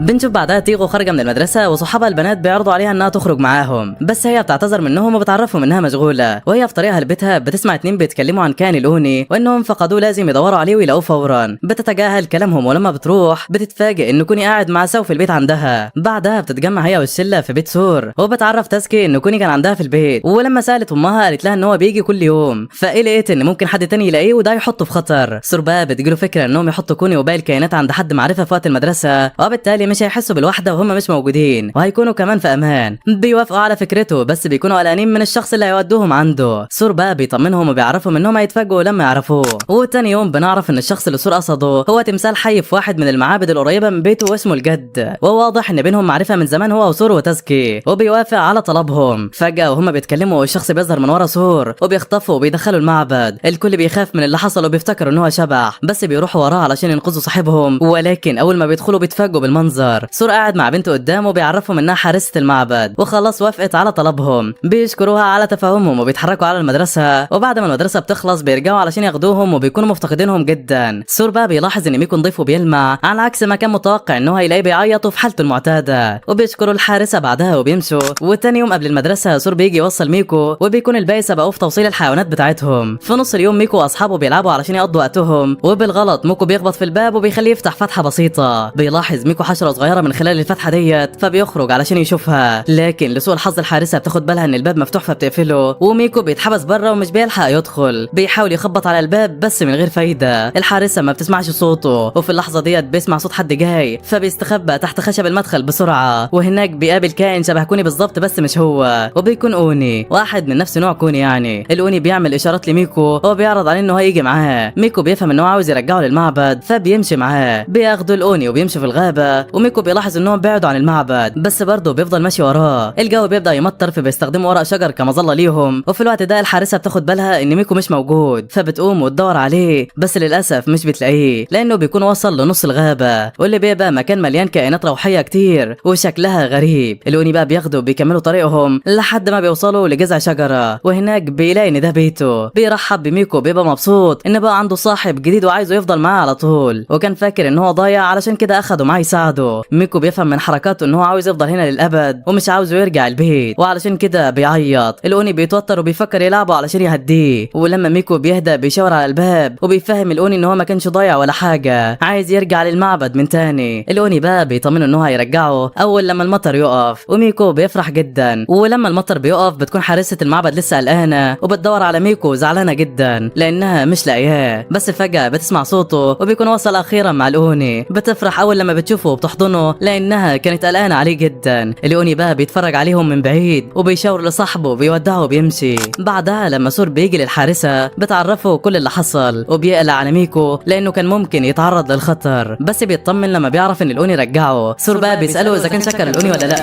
بنشوف بعدها تيغو خارجه من المدرسه وصحابها البنات بيعرضوا عليها انها تخرج معاهم بس هي بتعتذر منهم وبتعرفهم انها مشغوله. وهي في طريقها لبيتها بتسمع 2 بيتكلموا عن كائن الاوني وانهم فقدوه لازم يدوروا عليه ويلاقوه فورا. بتتجاهل كلامهم ولما بتروح بتتفاجئ ان كوني قاعد مع سو في البيت عندها. بعدها بتتجمع هي والشله في بيت سور وبتعرف تاسكي ان كوني كان عندها في البيت، ولما سالت امها قالت لها ان هو بيجي كل يوم فقلقت ان ممكن حد تاني يلاقيه وده يحطه في خطر. سور بقى بتجيله فكره انهم يحطوا كوني وباقي الكائنات عند حد معرفه في وقت المدرسه وبالتالي مش هيحسوا بالوحده وهم مش موجودين وهيكونوا كمان في امان. بيوافقوا على فكرته بس بيكونوا قلقانين من الشخص اللي هيودوهم عنده. سور بقى بيطمنهم وبيعرفهم انهم هيتفاجئوا لما يعرفوه. وتاني يوم بنعرف ان الشخص اللي سور قصده هو تمثال حي في واحد من المعابد القريبه من بيته واسمه الجد، وواضح ان بينهم معرفه من زمان هو وسور وتازكي، وبيوافق على طلبهم. فجاه وهم بيتكلموا الشخص بيظهر من ورا سور وبيخطفوا وبيدخلوا المعبد. الكل بيخاف من اللي حصل وبيفتكر ان هو شبح بس بيروحوا وراه علشان ينقذوا صاحبهم، ولكن اول ما بيدخلوا بيتفاجئوا بالمنظر. سور قاعد مع بنته قدامه وبيعرفهم انها حارسة المعبد وخلاص وافقت على طلبهم. بيشكروها على تفاهمهم وبيتحركوا على المدرسة، وبعد ما المدرسة بتخلص بيرجعوا علشان ياخدوهم وبيكونوا مفتقدينهم جدا. سور بقى بيلاحظ ان ميكو نضيف وبيلمع على عكس ما كان متوقع انه هيلاقيه بيعيط في حالته المعتادة، وبيشكروا الحارسة بعدها وبيمشوا. وتاني يوم قبل المدرسة سور بيجي يوصل ميكو وبيكون الباقي سبقوه في توصيل الحيوانات بتاعتهم. في نص اليوم ميكو واصحابه بيلعبوا علشان يقضوا وقتهم، وبالغلط موكو بيخبط في الباب وبيخليه يفتح فتحة بسيطة. بيلاحظ ميكو حشرة بشرة صغيرة من خلال الفتحة ديت، فبيخرج علشان يشوفها، لكن لسوء الحظ الحارسة بتاخد بالها ان الباب مفتوح فبتقفله، وميكو بيتحبس بره ومش بيلحق يدخل. بيحاول يخبط على الباب بس من غير فايدة، الحارسة ما بتسمعش صوته، وفي اللحظة ديت بيسمع صوت حد جاي فبيستخبى تحت خشب المدخل بسرعة، وهناك بيقابل كائن شبه كوني بالظبط بس مش هو، وبيكون اوني، واحد من نفس نوع كوني يعني. الاوني بيعمل اشارات لميكو وبيعرض عليه انه هيجي معاه. ميكو بيفهم انه عاوز يرجعه للمعبد فبيمشي معاه. بياخدوا الاوني وبيمشي في الغابة، وميكو بيلاحظ انهم بعدوا عن المعبد بس برضه بيفضل ماشي وراه. الجو بيبدأ يمطر فبيستخدموا ورق شجر كمظلة ليهم، وفي الوقت ده الحارسة بتاخد بالها ان ميكو مش موجود فبتقوم وتدور عليه، بس للاسف مش بتلاقيه لانه بيكون وصل لنص الغابة، واللي بيبقى مكان مليان كائنات روحية كتير وشكلها غريب. الاوني بقى بياخدوا بيكملوا طريقهم لحد ما بيوصلوا لجذع شجرة، وهناك بيلاقي ان ده بيته. بيرحب بميكو، بيبقى مبسوط ان بقى عنده صاحب جديد وعايزه يفضل معاه على طول، وكان فاكر ان هو ضايع علشان كده اخده معاه يساعده. ميكو بيفهم من حركاته ان هو عاوز يفضل هنا للابد ومش عاوزه يرجع البيت، وعلشان كده بيعيط. الاوني بيتوتر وبيفكر يلعبه علشان يهديه، ولما ميكو بيهدى بيشاور على الباب وبيفهم الاوني ان هو ما كانش ضايع ولا حاجه، عايز يرجع للمعبد من تاني. الاوني بقى بيطمنه ان هو هيرجعه اول لما المطر يقف، وميكو بيفرح جدا. ولما المطر بيقف بتكون حارسة المعبد لسه قلقانه وبتدور على ميكو زعلانه جدا لانها مش لاقياه، بس فجأة بتسمع صوته وبيكون وصل اخيرا مع الاوني. بتفرح اول لما بتشوفه وبتحضنه لانها كانت قلقانه عليه جدا. الاوني بقى بيتفرج عليهم من بعيد وبيشاور لصاحبه وبيودعه وبيمشي. بعدها لما سور بيجي للحارسة بتعرفه كل اللي حصل، وبيقلق على ميكو لانه كان ممكن يتعرض للخطر، بس بيطمن لما بيعرف ان الاوني رجعه. سور بقى بيسأله اذا كان شكر الاوني ولا لا.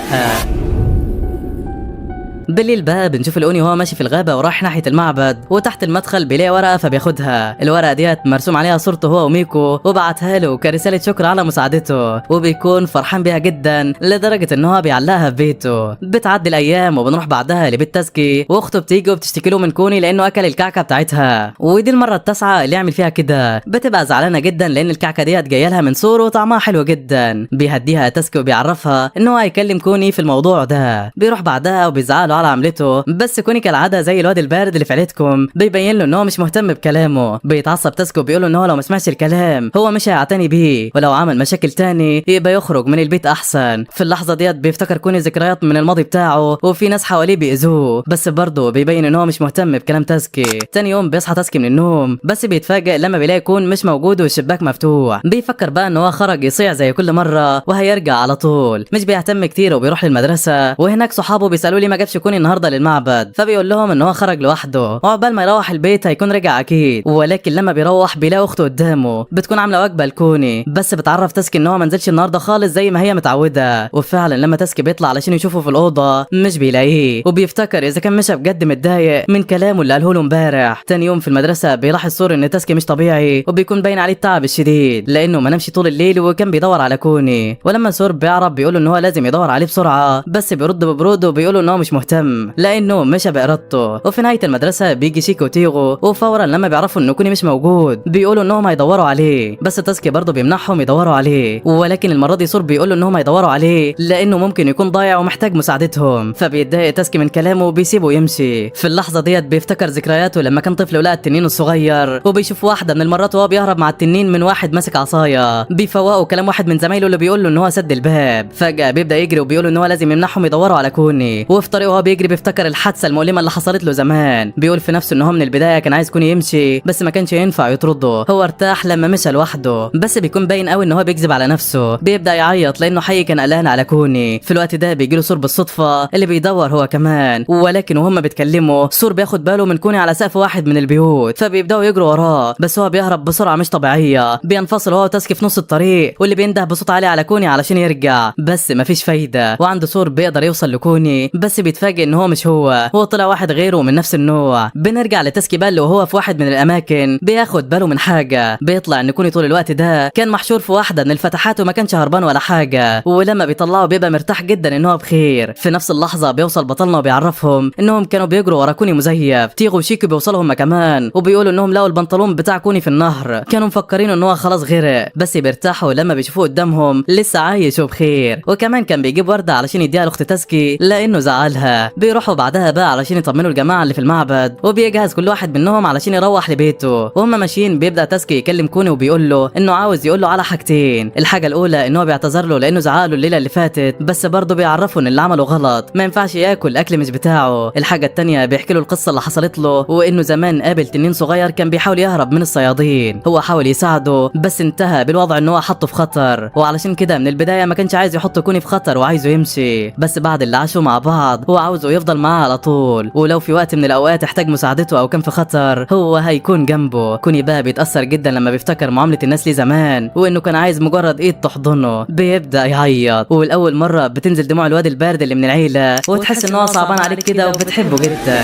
بالليل بقى بنشوف الاوني وهو ماشي في الغابه ورايح ناحيه المعبد، وتحت المدخل بيلاقي ورقه فبياخدها. الورقه ديت مرسوم عليها صورته هو وميكو، وبعتها له كرساله شكر على مساعدته، وبيكون فرحان بيها جدا لدرجه ان هو بيعلقها في بيته. بتعدي الايام وبنروح بعدها لبيت تاسكي، واخته بتيجي وبتشتكي له من كوني لانه اكل الكعكه بتاعتها، ودي المره التاسعه اللي يعمل فيها كده. بتبقى زعلانه جدا لان الكعكه ديت جايه لها من سور وطعمها حلو جدا. بيهديها تاسكي وبيعرفها ان هو هيكلم كوني في الموضوع ده. بيروح بعدها وبيزعله على عملته، بس كوني كالعاده زي الواد البارد اللي في عيلتكم بيبين له ان هو مش مهتم بكلامه. بيتعصب تاسكو بيقول له ان هو لو ما سمعش الكلام هو مش هيعتني بيه، ولو عمل مشاكل تاني يبقى يخرج من البيت احسن. في اللحظه ديت بيفتكر كوني ذكريات من الماضي بتاعه وفي ناس حواليه بيأذوه، بس برضه بيبين ان هو مش مهتم بكلام تاسكي. تاني يوم بيصحى تاسكي من النوم بس بيتفاجئ لما بيلاقي كون مش موجود والشباك مفتوح. بيفكر بقى ان هو خرج يصيع زي كل مره وهيرجع على طول، مش بيهتم كتير وبيروح للمدرسه. وهناك صحابه بيسالوا لي ما جابش كوني النهارده للمعبد، فبيقول لهم ان هو خرج لوحده وعقبال ما يروح البيت هيكون رجع اكيد. ولكن لما بيروح بيلاقي اخته قدامه بتكون عامله وجبه لكوني، بس بتعرف تاسكي ان هو ما نزلش النهارده خالص زي ما هي متعوده. وفعلا لما تاسكي بيطلع علشان يشوفه في الاوضه مش بيلاقيه، وبيفتكر اذا كان مشى بجد متضايق من كلامه اللي قاله له امبارح. تاني يوم في المدرسه بيلاحظ سور ان تاسكي مش طبيعي، وبيكون باين عليه التعب الشديد لانه ما نامش طول الليل وكان بيدور على كوني. ولما سور بيعرف بيقول ان هو لازم يدور عليه بسرعه، بس بيرد ببرود وبيقول ان هو مش مهتم لانه مشى بارادته. وفي نهايه المدرسه بيجي شيكو وتيغو، وفورا لما بيعرفوا ان كوني مش موجود بيقولوا انهم هيدوروا عليه، بس تاسكي برضه بيمنعهم يدوروا عليه. ولكن المره دي سور بيقول انهم هيدوروا عليه لانه ممكن يكون ضايع ومحتاج مساعدتهم، فبيتضايق تاسكي من كلامه وبيسيبه يمشي. في اللحظه ديت بيفتكر ذكرياته لما كان طفل ولقى التنين الصغير، وبيشوف واحده من المرات وهو بيهرب مع التنين من واحد ماسك عصايه. بيفوقوا كلام واحد من زمايله اللي بيقول له ان هو سد الباب. فجاه بيبدا يجري وبيقول ان هو لازم يمنعهم يدوروا على كوني. وفي طريقه وهو بيجري بيفتكر الحادثه المؤلمه اللي حصلت له زمان. بيقول في نفسه ان هو من البدايه كان عايز كوني يمشي بس ما كانش ينفع يطرده، هو ارتاح لما مشى لوحده. بس بيكون باين قوي ان هو بيكذب على نفسه. بيبدا يعيط لانه حي كان قلقان على كوني. في الوقت ده بيجي له سور بالصدفه اللي بيدور هو كمان، ولكن وهم بيتكلموا سور بياخد باله من كوني على سقف واحد من البيوت، فبيبداوا يجروا وراه بس هو بيهرب بسرعه مش طبيعيه. بينفصل هو وتاسكي في نص الطريق، واللي بينده بصوت عالي على كوني علشان يرجع، بس مفيش فايده. وعنده سور بيقدر يوصل لكوني بس بيتفاجئ ان هو مش هو طلع واحد غيره من نفس النوع. بنرجع لتاسكي بقى وهو في واحد من الاماكن بياخد باله من حاجه. بيطلع ان كوني طول الوقت ده كان محشور في واحده من الفتحات وما كانش هربان ولا حاجه، ولما بيطلعه بيبقى مرتاح جدا ان هو بخير. في نفس اللحظه بيوصل بطلنا وبيعرفهم انهم كانوا بيجروا ورا كوني مزيف. تيغو وشيكو بيوصلوا هم كمان وبيقولوا انهم لقوا البنطلون بتاع كوني في النهر، كانوا مفكرين ان هو خلاص غرق، بس بيرتاحوا لما بيشوفوه قدامهم لسه عايش وبخير. وكمان كان بيجيب ورده علشان يديها لاخت تاسكي لانه زعلها. العيله. بيروحوا بعدها بقى علشان يطمنوا الجماعه اللي في المعبد، وبيجهز كل واحد منهم علشان يروح لبيته. وهم ماشيين بيبدا تاسكي يكلم كوني وبيقول له انه عاوز يقول له على حاجتين. الحاجه الاولى ان هو بيعتذر له لانه زعق له الليله اللي فاتت، بس برضه بيعرفه ان اللي عمله غلط، ما ينفعش ياكل اكل مش بتاعه. الحاجه الثانيه بيحكي له القصه اللي حصلت له، وانه زمان قابل تنين صغير كان بيحاول يهرب من الصيادين. هو حاول يساعده بس انتهى بالوضع ان هو حطه في خطر، وعلشان كده من البدايه ما كانش عايز يحط كوني في خطر وعايزه يمشي. بس بعد اللي عاشوا مع بعض هو عاوزه يفضل معاه على طول، ولو في وقت من الاوقات احتاج مساعدته او كان في خطر هو هيكون جنبه. كوني بقى بيتاثر جدا لما بيفتكر معامله الناس ليه زمان، وانه كان عايز مجرد ايد تحضنه. بيبدا يعيط، والاول مره بتنزل دموع الواد البارد اللي من العيله، وتحس ان هو صعبان عليك كده وبتحبه جدا.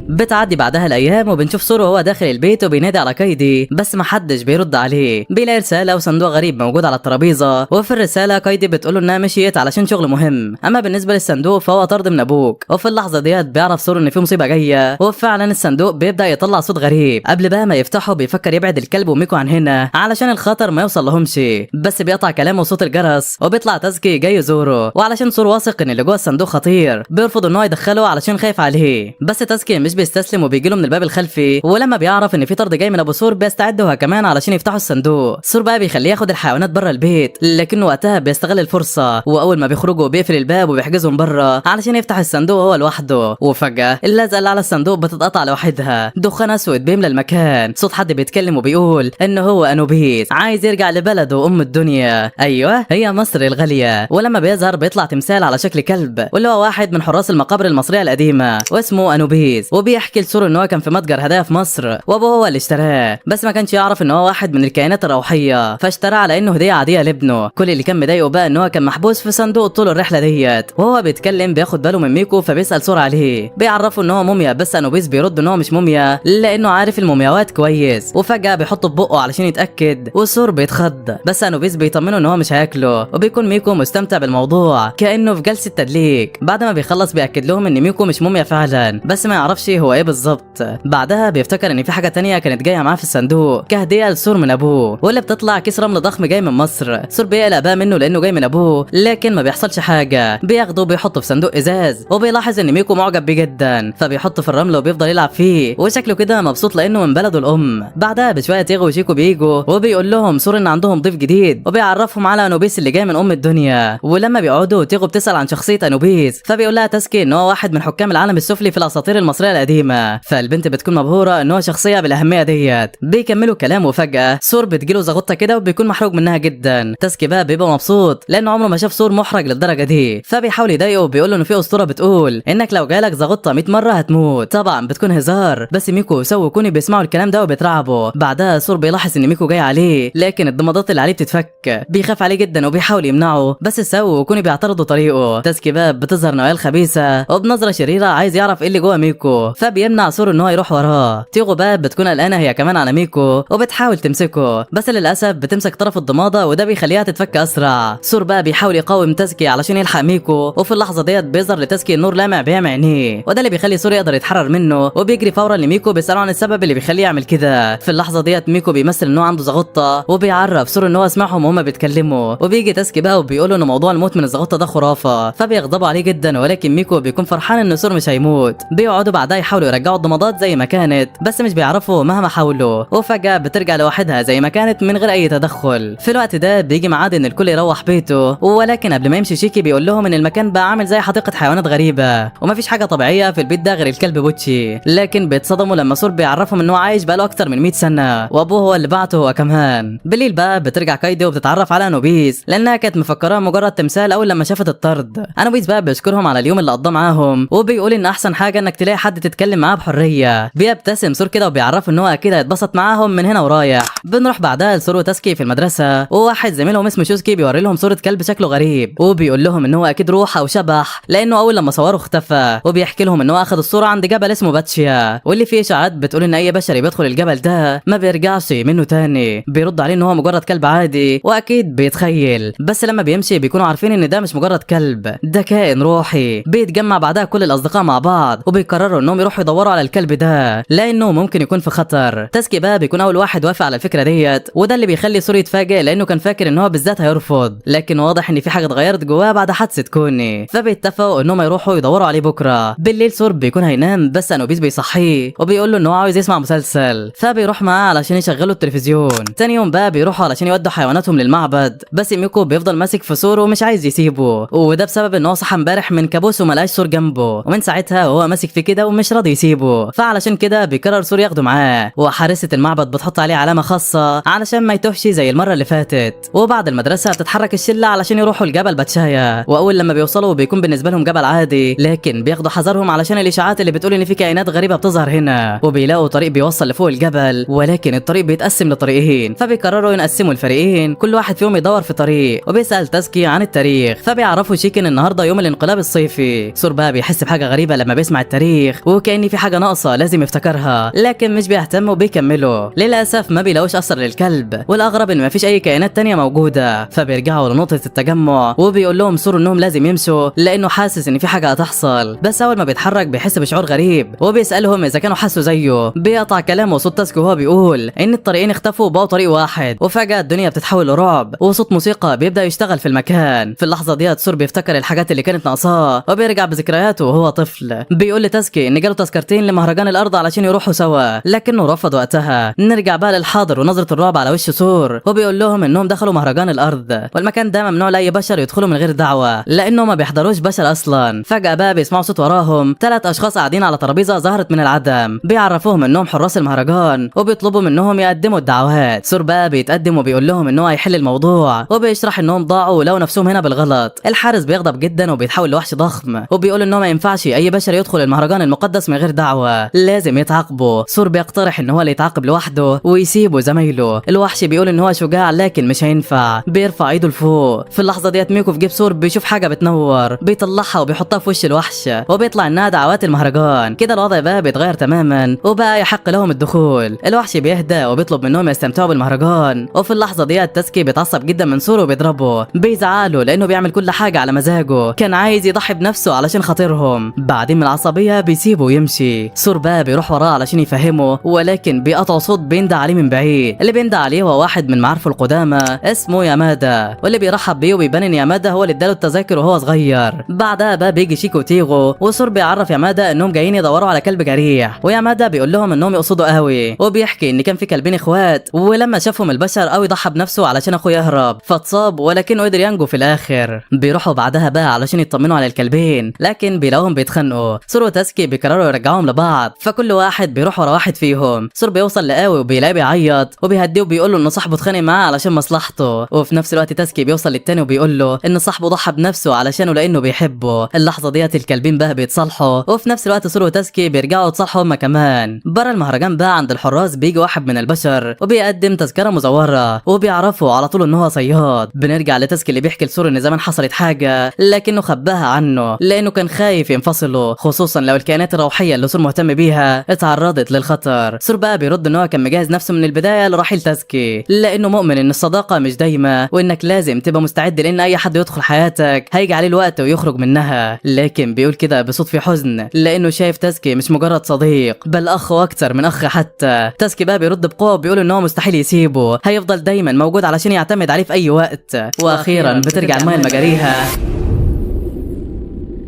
بتعدي بعدها الايام وبنشوف سورو وهو داخل البيت وبينادي على كايدي، بس محدش بيرد عليه. بيلاقي رساله وصندوق غريب موجود على الترابيزه، وفي الرساله كايدي بتقوله انها مشيت علشان شغل مهم، اما بالنسبه للصندوق فهو طرد من ابوك. وفي اللحظه ديت بيعرف سورو ان في مصيبه جايه، وفعلا الصندوق بيبدا يطلع صوت غريب. قبل بقى ما يفتحه بيفكر يبعد الكلب وميكو عن هنا علشان الخطر ما يوصل لهمش، بس بيقطع كلامه صوت الجرس وبيطلع تاسكي جاي يزوره. وعلشان سورو واثق ان اللي جوه الصندوق خطير بيرفض ان هو يدخله علشان خايف عليه، بس تاسكي مش بيستسلم وبيجيله من الباب الخلفي. ولما بيعرف ان في طرد جاي من ابو سور بيستعد هو كمان علشان يفتحوا الصندوق. سور بقى بيخليه ياخد الحيوانات بره البيت، لكنه وقتها بيستغل الفرصه، واول ما بيخرجوا بيقفل الباب وبيحجزهم بره علشان يفتح الصندوق هو لوحده. وفجاه اللزقه اللي على الصندوق بتتقطع لوحدها، دخان اسود بيملى المكان، صوت حد بيتكلم وبيقول انه هو انوبيس عايز يرجع لبلده ام الدنيا، ايوه هي مصر الغاليه. ولما بيظهر بيطلع تمثال على شكل كلب، واللي هو واحد من حراس المقابر المصريه القديمه واسمه انوبيس، وبيحكي لسور ان هو كان في متجر هدايا في مصر وابوه هو اللي اشتراه، بس ما كانش يعرف ان هو واحد من الكائنات الروحيه، فاشتراه على انه هديه عاديه لابنه. كل اللي كان مضايقه بقى ان هو كان محبوس في صندوق طول الرحله ديت. وهو بيتكلم بياخد باله من ميكو، فبيسال سور عليه، بيعرفه ان هو موميا، بس انوبيس بيرد ان هو مش موميا لانه عارف المومياوات كويس. وفجاه بيحطه في بقه علشان يتاكد، وسور بيتخض، بس انوبيس بيطمنه ان هو مش هياكله. وبيكون ميكو مستمتع بالموضوع كانه في جلسه تدليك. بعد ما بيخلص بياكد لهم ان ميكو مش موميا فعلا، بس ما يعرفش هو ايه بالظبط. بعدها بيفتكر ان في حاجه تانية كانت جايه معاه في الصندوق كهديه لسور من ابوه، واللي بتطلع كيس رمل ضخم جاي من مصر. سور بيقلق بقى منه لانه جاي من ابوه، لكن ما بيحصلش حاجه. بياخده وبيحطه في صندوق ازاز، وبيلاحظ ان ميكو معجب بيه جدا، فبيحطه في الرمل وبيفضل يلعب فيه، وشكله كده مبسوط لانه من بلده الام. بعدها بشويه تيغو وشيكو بيجوا، وبيقول لهم سور ان عندهم ضيف جديد، وبيعرفهم على انوبيس اللي جاي من ام الدنيا. ولما بيقعدوا تيغو بتسال عن شخصيه انوبيس، فبيقول لها تاسكي ان هو واحد من حكام العالم السفلي في الاساطير المصريه القديمه، فالبنت بتكون مبهوره ان هو شخصيه بالاهميه ديت. بيكملوا كلام، وفجاه سور بتجيله زغطه كده وبيكون محروق منها جدا. تاسكي بقى بيبقى مبسوط لانه عمره ما شاف سور محرج للدرجه دي، فبيحاول يضايقه وبيقول له انه في اسطوره بتقول انك لو جالك زغطه 100 مره هتموت. طبعا بتكون هزار، بس ميكو وسو كوني بيسمعوا الكلام ده وبيترعبوا. بعدها سور بيلاحظ ان ميكو جاي عليه، لكن الضمادات اللي عليه بتتفك. بيخاف عليه جدا وبيحاول يمنعه، بس سو وكوني بيعترضوا طريقه. تاسكي بقى بتظهر نوايا خبيثه وبنظره شريره عايز يعرف ايه اللي جوه ميكو، فبيمنع سور ان هو يروح وراه. تيغو بقى بتكون قلقانه هي كمان على ميكو وبتحاول تمسكه، بس للاسف بتمسك طرف الضماده وده بيخليها تتفك اسرع. سور بقى بيحاول يقاوم تاسكي علشان يلحق ميكو، وفي اللحظه ديت بيظهر لتاسكي النور لامع بيعمي عينيه، وده اللي بيخلي سور يقدر يتحرر منه، وبيجري فورا لميكو بيساله عن السبب اللي بيخليه يعمل كده. في اللحظه ديت ميكو بيمثل ان هو عنده زغطه، وبيعرف سور ان هو سمعهم وهما بيتكلموا، وبيجي تاسكي بقى وبيقولوا ان موضوع الموت من الزغطه ده خرافه، فبيغضبوا عليه جدا. ولكن ميكو بيكون فرحان ان سور مش هيموت. بيقعدوا بعدها يحاولوا يرجعوا الضمادات زي ما كانت، بس مش بيعرفوا مهما حاولوا، وفجاه بترجع لوحدها زي ما كانت من غير اي تدخل. في الوقت ده بيجي ميعاد ان الكل يروح بيته، ولكن قبل ما يمشي شيكي بيقول لهم ان المكان بقى عامل زي حديقه حيوانات غريبه، ومفيش حاجه طبيعيه في البيت ده غير الكلب بوتشي. لكن بيتصدموا لما سور بيعرفهم ان هو عايش بقاله اكتر من 100 سنه، وابوه هو اللي بعته هو كمان. بالليل بقى بترجع كايدي وبتتعرف على انوبيس لانها كانت مفكراه مجرد تمثال اول لما شافت الطرد. انوبيس بقى بيشكرهم على اليوم اللي قضاه معاهم، وبيقول ان احسن حاجه انك تلاقي حد تتكلم معاه بحريه. بيبتسم سور كده وبيعرف ان هو اكيد هيتبسط معاهم من هنا ورايح. بنروح بعدها لسور وتاسكي في المدرسه، وواحد زميلهم اسمه شوسكي بيوري لهم صوره كلب شكله غريب، وبيقول لهم ان هو اكيد روح او شبح لانه اول لما صوره اختفى. وبيحكي لهم ان هو اخذ الصوره عند جبل اسمه باتشيا، واللي فيه اشاعات بتقول ان اي بشري بيدخل الجبل ده ما بيرجعش منه تاني. بيرد عليه ان هو مجرد كلب عادي، واكيد بيتخيل، بس لما بيمشي بيكونوا عارفين ان ده مش مجرد كلب، ده كائن روحي. بيتجمع بعدها كل الاصدقاء مع بعض وبيقرروا انهم بيروحوا يدوروا على الكلب ده لانه ممكن يكون في خطر. تاسكي بقى بيكون اول واحد وافق على الفكره ديت، وده اللي بيخلي سوري يتفاجئ لانه كان فاكر ان هو بالذات هيرفض، لكن واضح ان في حاجه اتغيرت جواه بعد حادثه كوني. فبيتفقوا انهم يروحوا يدوروا عليه بكره بالليل. سور بيكون هينام بس انوبيس بيصحيه وبيقول له ان هو عاوز يسمع مسلسل، فبيروح معاه علشان يشغلوا التلفزيون. تاني يوم بقى بيروحوا علشان يودوا حيواناتهم للمعبد، بس ميكو بيفضل ماسك في سور ومش عايز يسيبه، وده بسبب ان هو صحى امبارح من كابوس وملقاش سور جنبه، ومن ساعتها وهو ماسك فيه كده ومش راضي يسيبه. فعلشان كده بيقرر سور ياخده معاه، وحارسة المعبد بتحط عليه علامة خاصة علشان ما يتوهش زي المرة اللي فاتت. وبعد المدرسة بتتحرك الشلة علشان يروحوا لجبل باتشايا، واول لما بيوصلوا بيكون بالنسبة لهم جبل عادي، لكن بياخدوا حذرهم علشان الاشاعات اللي بتقول ان في كائنات غريبة بتظهر هنا. وبيلاقوا طريق بيوصل لفوق الجبل، ولكن الطريق بيتقسم لطريقين، فبيقرروا ينقسموا الفريقين، كل واحد فيهم يدور في طريق وبيسأل تاسكي عن التاريخ. فبيعرفوا شيكن النهارده يوم الانقلاب الصيفي. سور بقى بيحس بحاجة غريبة لما بيسمع التاريخ، وكأن في حاجة ناقصة لازم يفتكرها، لكن مش بيهتم وبيكملوا. للأسف ما بيلاقوش أثر للكلب، والأغرب إن مفيش أي كائنات تانية موجودة. فبيرجعوا لنقطة التجمع، وبيقول لهم سور إنهم لازم يمشوا لأنه حاسس إن في حاجة هتحصل. بس أول ما بيتحرك بيحس بشعور غريب، وبيسألهم إذا كانوا حسوا زيه. بيقطع كلامه صوت تاسكي وهو بيقول إن الطريقين اختفوا وبقوا طريق واحد، وفجأة الدنيا بتتحول لرعب، وصوت موسيقى بيبدأ يشتغل في المكان. في اللحظة ديت سور بيفتكر الحاجات اللي كانت ناقصاه، وبيرجع بذكرياته وهو طفل. بيقول لتاسكي إن جاله تذكرتين لمهرجان الأرض علشان يروحوا سوا، لكنه رفض وقتها. نرجع بقى للحاضر ونظرة الرعب على وش سور، وبيقول لهم إنهم دخلوا مهرجان الأرض، والمكان ده ممنوع لأي بشر يدخلوا من غير دعوة لأنه ما بيحضروش بشر أصلا. فجأة بقى بيسمعوا صوت وراهم 3 أشخاص قاعدين على ترابيزة ظهرت من العدم، بيعرفوهم إنهم حراس المهرجان وبيطلبوا منهم يقدموا الدعوات. سور بقى بيتقدم وبيقول لهم إنه هيحل الموضوع، وبيشرح إنهم ضاعوا ولقوا نفسهم هنا بالغلط. الحارس بيغضب جدا وبيتحول لوحش ضخم، وبيقول إنه ما ينفعش أي بشر يدخل المهرجان المقدس من غير دعوة، لازم يتعاقبوا. سور بيقترح إن هو اللي يتعاقب لوحده ويسيبوا زمايله. الوحش بيقول إن هو شجاع لكن مش هينفع، بيرفع ايده لفوق. في اللحظة ديت ميكو في جيب سور بيشوف حاجة بتنور، بيطلعها وبيحطها في وش الوحش، وبيطلع إنها دعوات المهرجان. كده الوضع بقى بيتغير تماما، وبقى يحق لهم الدخول. الوحش بيهدى وبيطلب منهم يستمتعوا بالمهرجان. وفي اللحظة ديت تاسكي بيتعصب جدا من سور وبيضربه، بيزعله لأنه بيعمل كل حاجة على مزاجه، كان عايز يضحي بنفسه علشان خاطرهم. بعدين من العصبية بيسيبه ويمشي. سور بقى بيروح وراه علشان يفهمه، ولكن بيقطع صوت بيندى عليه من بعيد. اللي بيندى عليه هو واحد من معارفه القدامى اسمه يامادا، واللي بيرحب بيه وبيبان ان يامادا هو اللي اداله التذاكر وهو صغير. بعدها بقى بيجي شيكو وتيغو، وسور بيعرف يامادا انهم جايين يدوروا على كلب جريح، ويامادا بيقول لهم انهم يقصدوا قوي، وبيحكي ان كان في كلبين اخوات، ولما شافهم البشر قوي ضحى بنفسه علشان اخوه يهرب، فاتصاب ولكنه قدر ينجو في الاخر. بيروحوا بعدها بقى علشان يطمنوا على الكلبين، لكن بيلاقوهم بيتخانقوا. سور وتاسكي بيقرروا يرجعوهم لبعض، فكل واحد بيروح ورا واحد فيهم. سور بيوصل لقاوي وبيلاقيه بيعيط، وبيهديه وبيقول له ان صاحبه اتخانق معاه علشان مصلحته. وفي نفس الوقت تاسكي بيوصل للتاني وبيقول له ان صاحبه ضحى بنفسه علشانه لانه بيحبه. اللحظه ديت الكلبين بقى بيتصالحوا، وفي نفس الوقت سور وتاسكي بيرجعوا يتصالحوا هما كمان. بره المهرجان بقى عند الحراس بيجي واحد من البشر وبيقدم تذكره مزوره، وبيعرفوا على طول ان هو صياد. بنرجع لتاسكي اللي بيحكي لسور ان زمان حصلت حاجه لكنه خباها عنه لانه كان خايف ينفصلوا، خصوصا لو الكائنات الروحيه اللي سور مهتم بيها اتعرضت للخطر. سور بقى بيرد ان هو كان مجهز نفسه من البدايه لرحيل تاسكي، لانه مؤمن ان الصداقه مش دايمه، وانك لازم تبقى مستعد لان اي حد يدخل حياتك هيجي عليه الوقت ويخرج منها. لكن بيقول كده بصوت فيه حزن لانه شايف تاسكي مش مجرد صديق بل اخ واكتر من اخ. حتى تاسكي بقى بيرد بقوه وبيقول ان هو مستحيل يسيبه، هيفضل دايما موجود علشان يعتمد عليه في اي وقت. واخيرا بترجع المايه لمجاريها،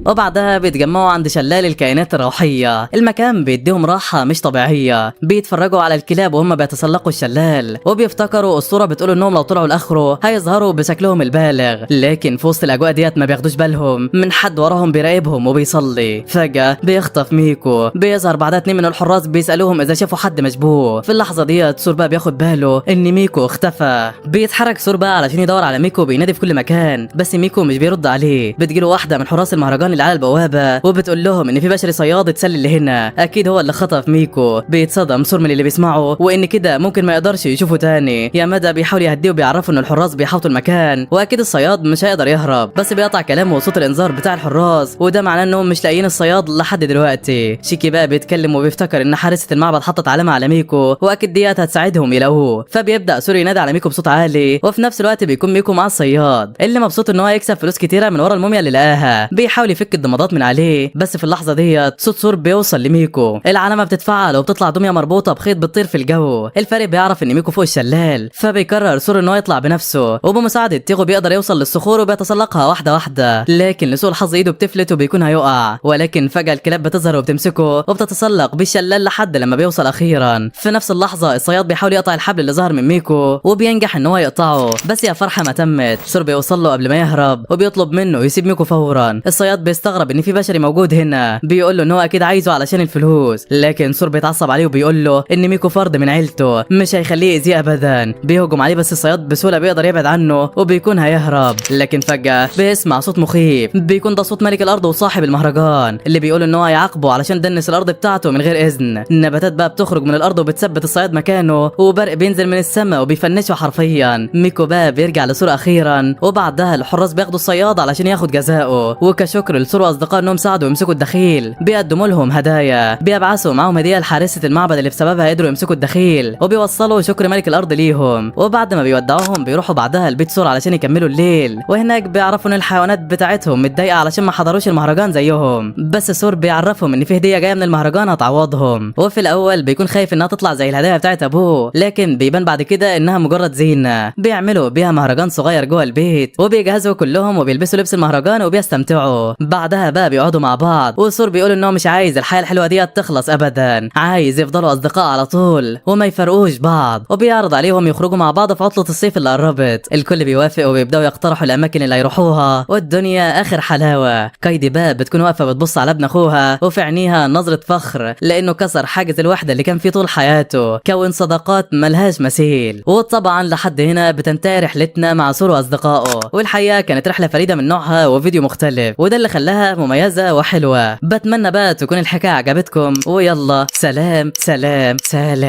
وبعدها بيتجمعوا عند شلال الكائنات الروحية. المكان بيديهم راحة مش طبيعية، بيتفرجوا على الكلاب وهم بيتسلقوا الشلال، وبيفتكروا أسطورة بتقول انهم لو طلعوا لاخره هيظهروا بشكلهم البالغ. لكن في وسط الاجواء ديت ما بياخدوش بالهم من حد وراهم بيراقبهم وبيصلي. فجأة بيخطف ميكو، بيظهر بعدها 2 من الحراس بيسألوهم اذا شافوا حد مشبوه. في اللحظة ديت سور بقى بياخد باله ان ميكو اختفى. بيتحرك سور بقى علشان يدور على ميكو، بينادي في كل مكان بس ميكو مش بيرد عليه. بتجيله واحدة من حراس المهرجان اللي على البوابه وبتقول لهم ان في بشري صياد اتسلل اللي هنا، اكيد هو اللي خطف ميكو. بيتصدم سور من اللي بيسمعه وان كده ممكن ما يقدرش يشوفه تاني. يامادا بيحاول يهديه وبيعرفه ان الحراس بيحاوطوا المكان واكيد الصياد مش هيقدر يهرب، بس بيقطع كلامه وصوت الانذار بتاع الحراس، وده معناه انهم مش لاقيين الصياد لحد دلوقتي. شيكي بقى بيتكلم وبيفتكر ان حارسة المعبد حطت علامه على ميكو واكيد ديت هتساعدهم يلاقوه. فبيبدا سور ينادي على ميكو بصوت عالي، وفي نفس الوقت بيكون ميكو مع الصياد اللي مبسوط ان هو يكسب فلوس كتيره من ورا الموميا اللي لقاها. بيحاول يفك بيفك الضمادات من عليه. بس في اللحظه ديت صوت سور بيوصل لميكو، العلامه بتتفعل وبتطلع دميه مربوطه بخيط بتطير في الجو. الفريق بيعرف ان ميكو فوق الشلال، فبيقرر سور ان هو يطلع بنفسه، وبمساعده تيغو بيقدر يوصل للصخور وبيتسلقها واحده واحده. لكن لسوء الحظ ايده بتفلت وبيكون هيقع، ولكن فجاه الكلاب بتظهر وبتمسكه وبتتسلق بالشلال لحد لما بيوصل اخيرا. في نفس اللحظه الصياد بيحاول يقطع الحبل اللي ظهر من ميكو وبينجح ان هو يقطعه، بس يا فرحه ما تمت. سور بيوصل له قبل ما يهرب وبيطلب منه يسيب ميكو فورا. الصياد بيستغرب ان في بشري موجود هنا، بيقول له ان هو اكيد عايزه علشان الفلوس، لكن سور بيتعصب عليه وبيقول له ان ميكو فرد من عيلته مش هيخليه يأذيه ابدا. بيهجم عليه بس الصياد بسهوله بيقدر يبعد عنه وبيكون هيهرب، لكن فجاه بيسمع صوت مخيف، بيكون ده صوت ملك الارض وصاحب المهرجان اللي بيقول ان هو هيعاقبه علشان دنس الارض بتاعته من غير اذن. النباتات بقى بتخرج من الارض وبتثبت الصياد مكانه، وبرق بينزل من السماء وبيفنشه حرفيا. ميكو بقى بيرجع لسور اخيرا، وبعدها الحراس بياخدوا الصياد علشان ياخد جزاؤه، وكشكر لسور واصدقائه انهم ساعدوا يمسكوا الدخيل بيقدموا لهم هدايا، بيبعثوا معاهم هديه لحارسه المعبد اللي بسببها قدروا يمسكوا الدخيل، وبيوصلوا شكر ملك الارض ليهم. وبعد ما بيودعوهم بيروحوا بعدها لبيت سور علشان يكملوا الليل، وهناك بيعرفوا ان الحيوانات بتاعتهم متضايقه علشان ما حضروش المهرجان زيهم. بس سور بيعرفهم ان في هديه جايه من المهرجان هتعوضهم، وفي الاول بيكون خايف انها تطلع زي الهدايا بتاعت ابوه، لكن بيبان بعد كده انها مجرد زينه بيعملوا بيها مهرجان صغير جوه البيت، وبيجهزوا كلهم وبيلبسوا لبس المهرجان وبيستمتعوا. بعدها بقى بيقعدوا مع بعض، وسور بيقول انه مش عايز الحياه الحلوه دي تخلص ابدا، عايز يفضلوا اصدقاء على طول وما يفرقوش بعض، وبيعرض عليهم يخرجوا مع بعض في عطله الصيف اللي قربت. الكل بيوافق وبيبداوا يقترحوا الاماكن اللي هيروحوها، والدنيا اخر حلاوه. كايدي بقى بتكون واقفه بتبص على ابن اخوها وفي عينيها نظره فخر لانه كسر حاجز الوحده اللي كان فيه طول حياته، كون صداقات ملهاش مثيل. وطبعا لحد هنا بتنتهي رحلتنا مع سور واصدقائه، والحقيقه كانت رحله فريده من نوعها وفيديو مختلف، وده اللي خلاها مميزه وحلوه. بتمنى بقى تكون الحكايه عجبتكم، ويلا سلام سلام سلام.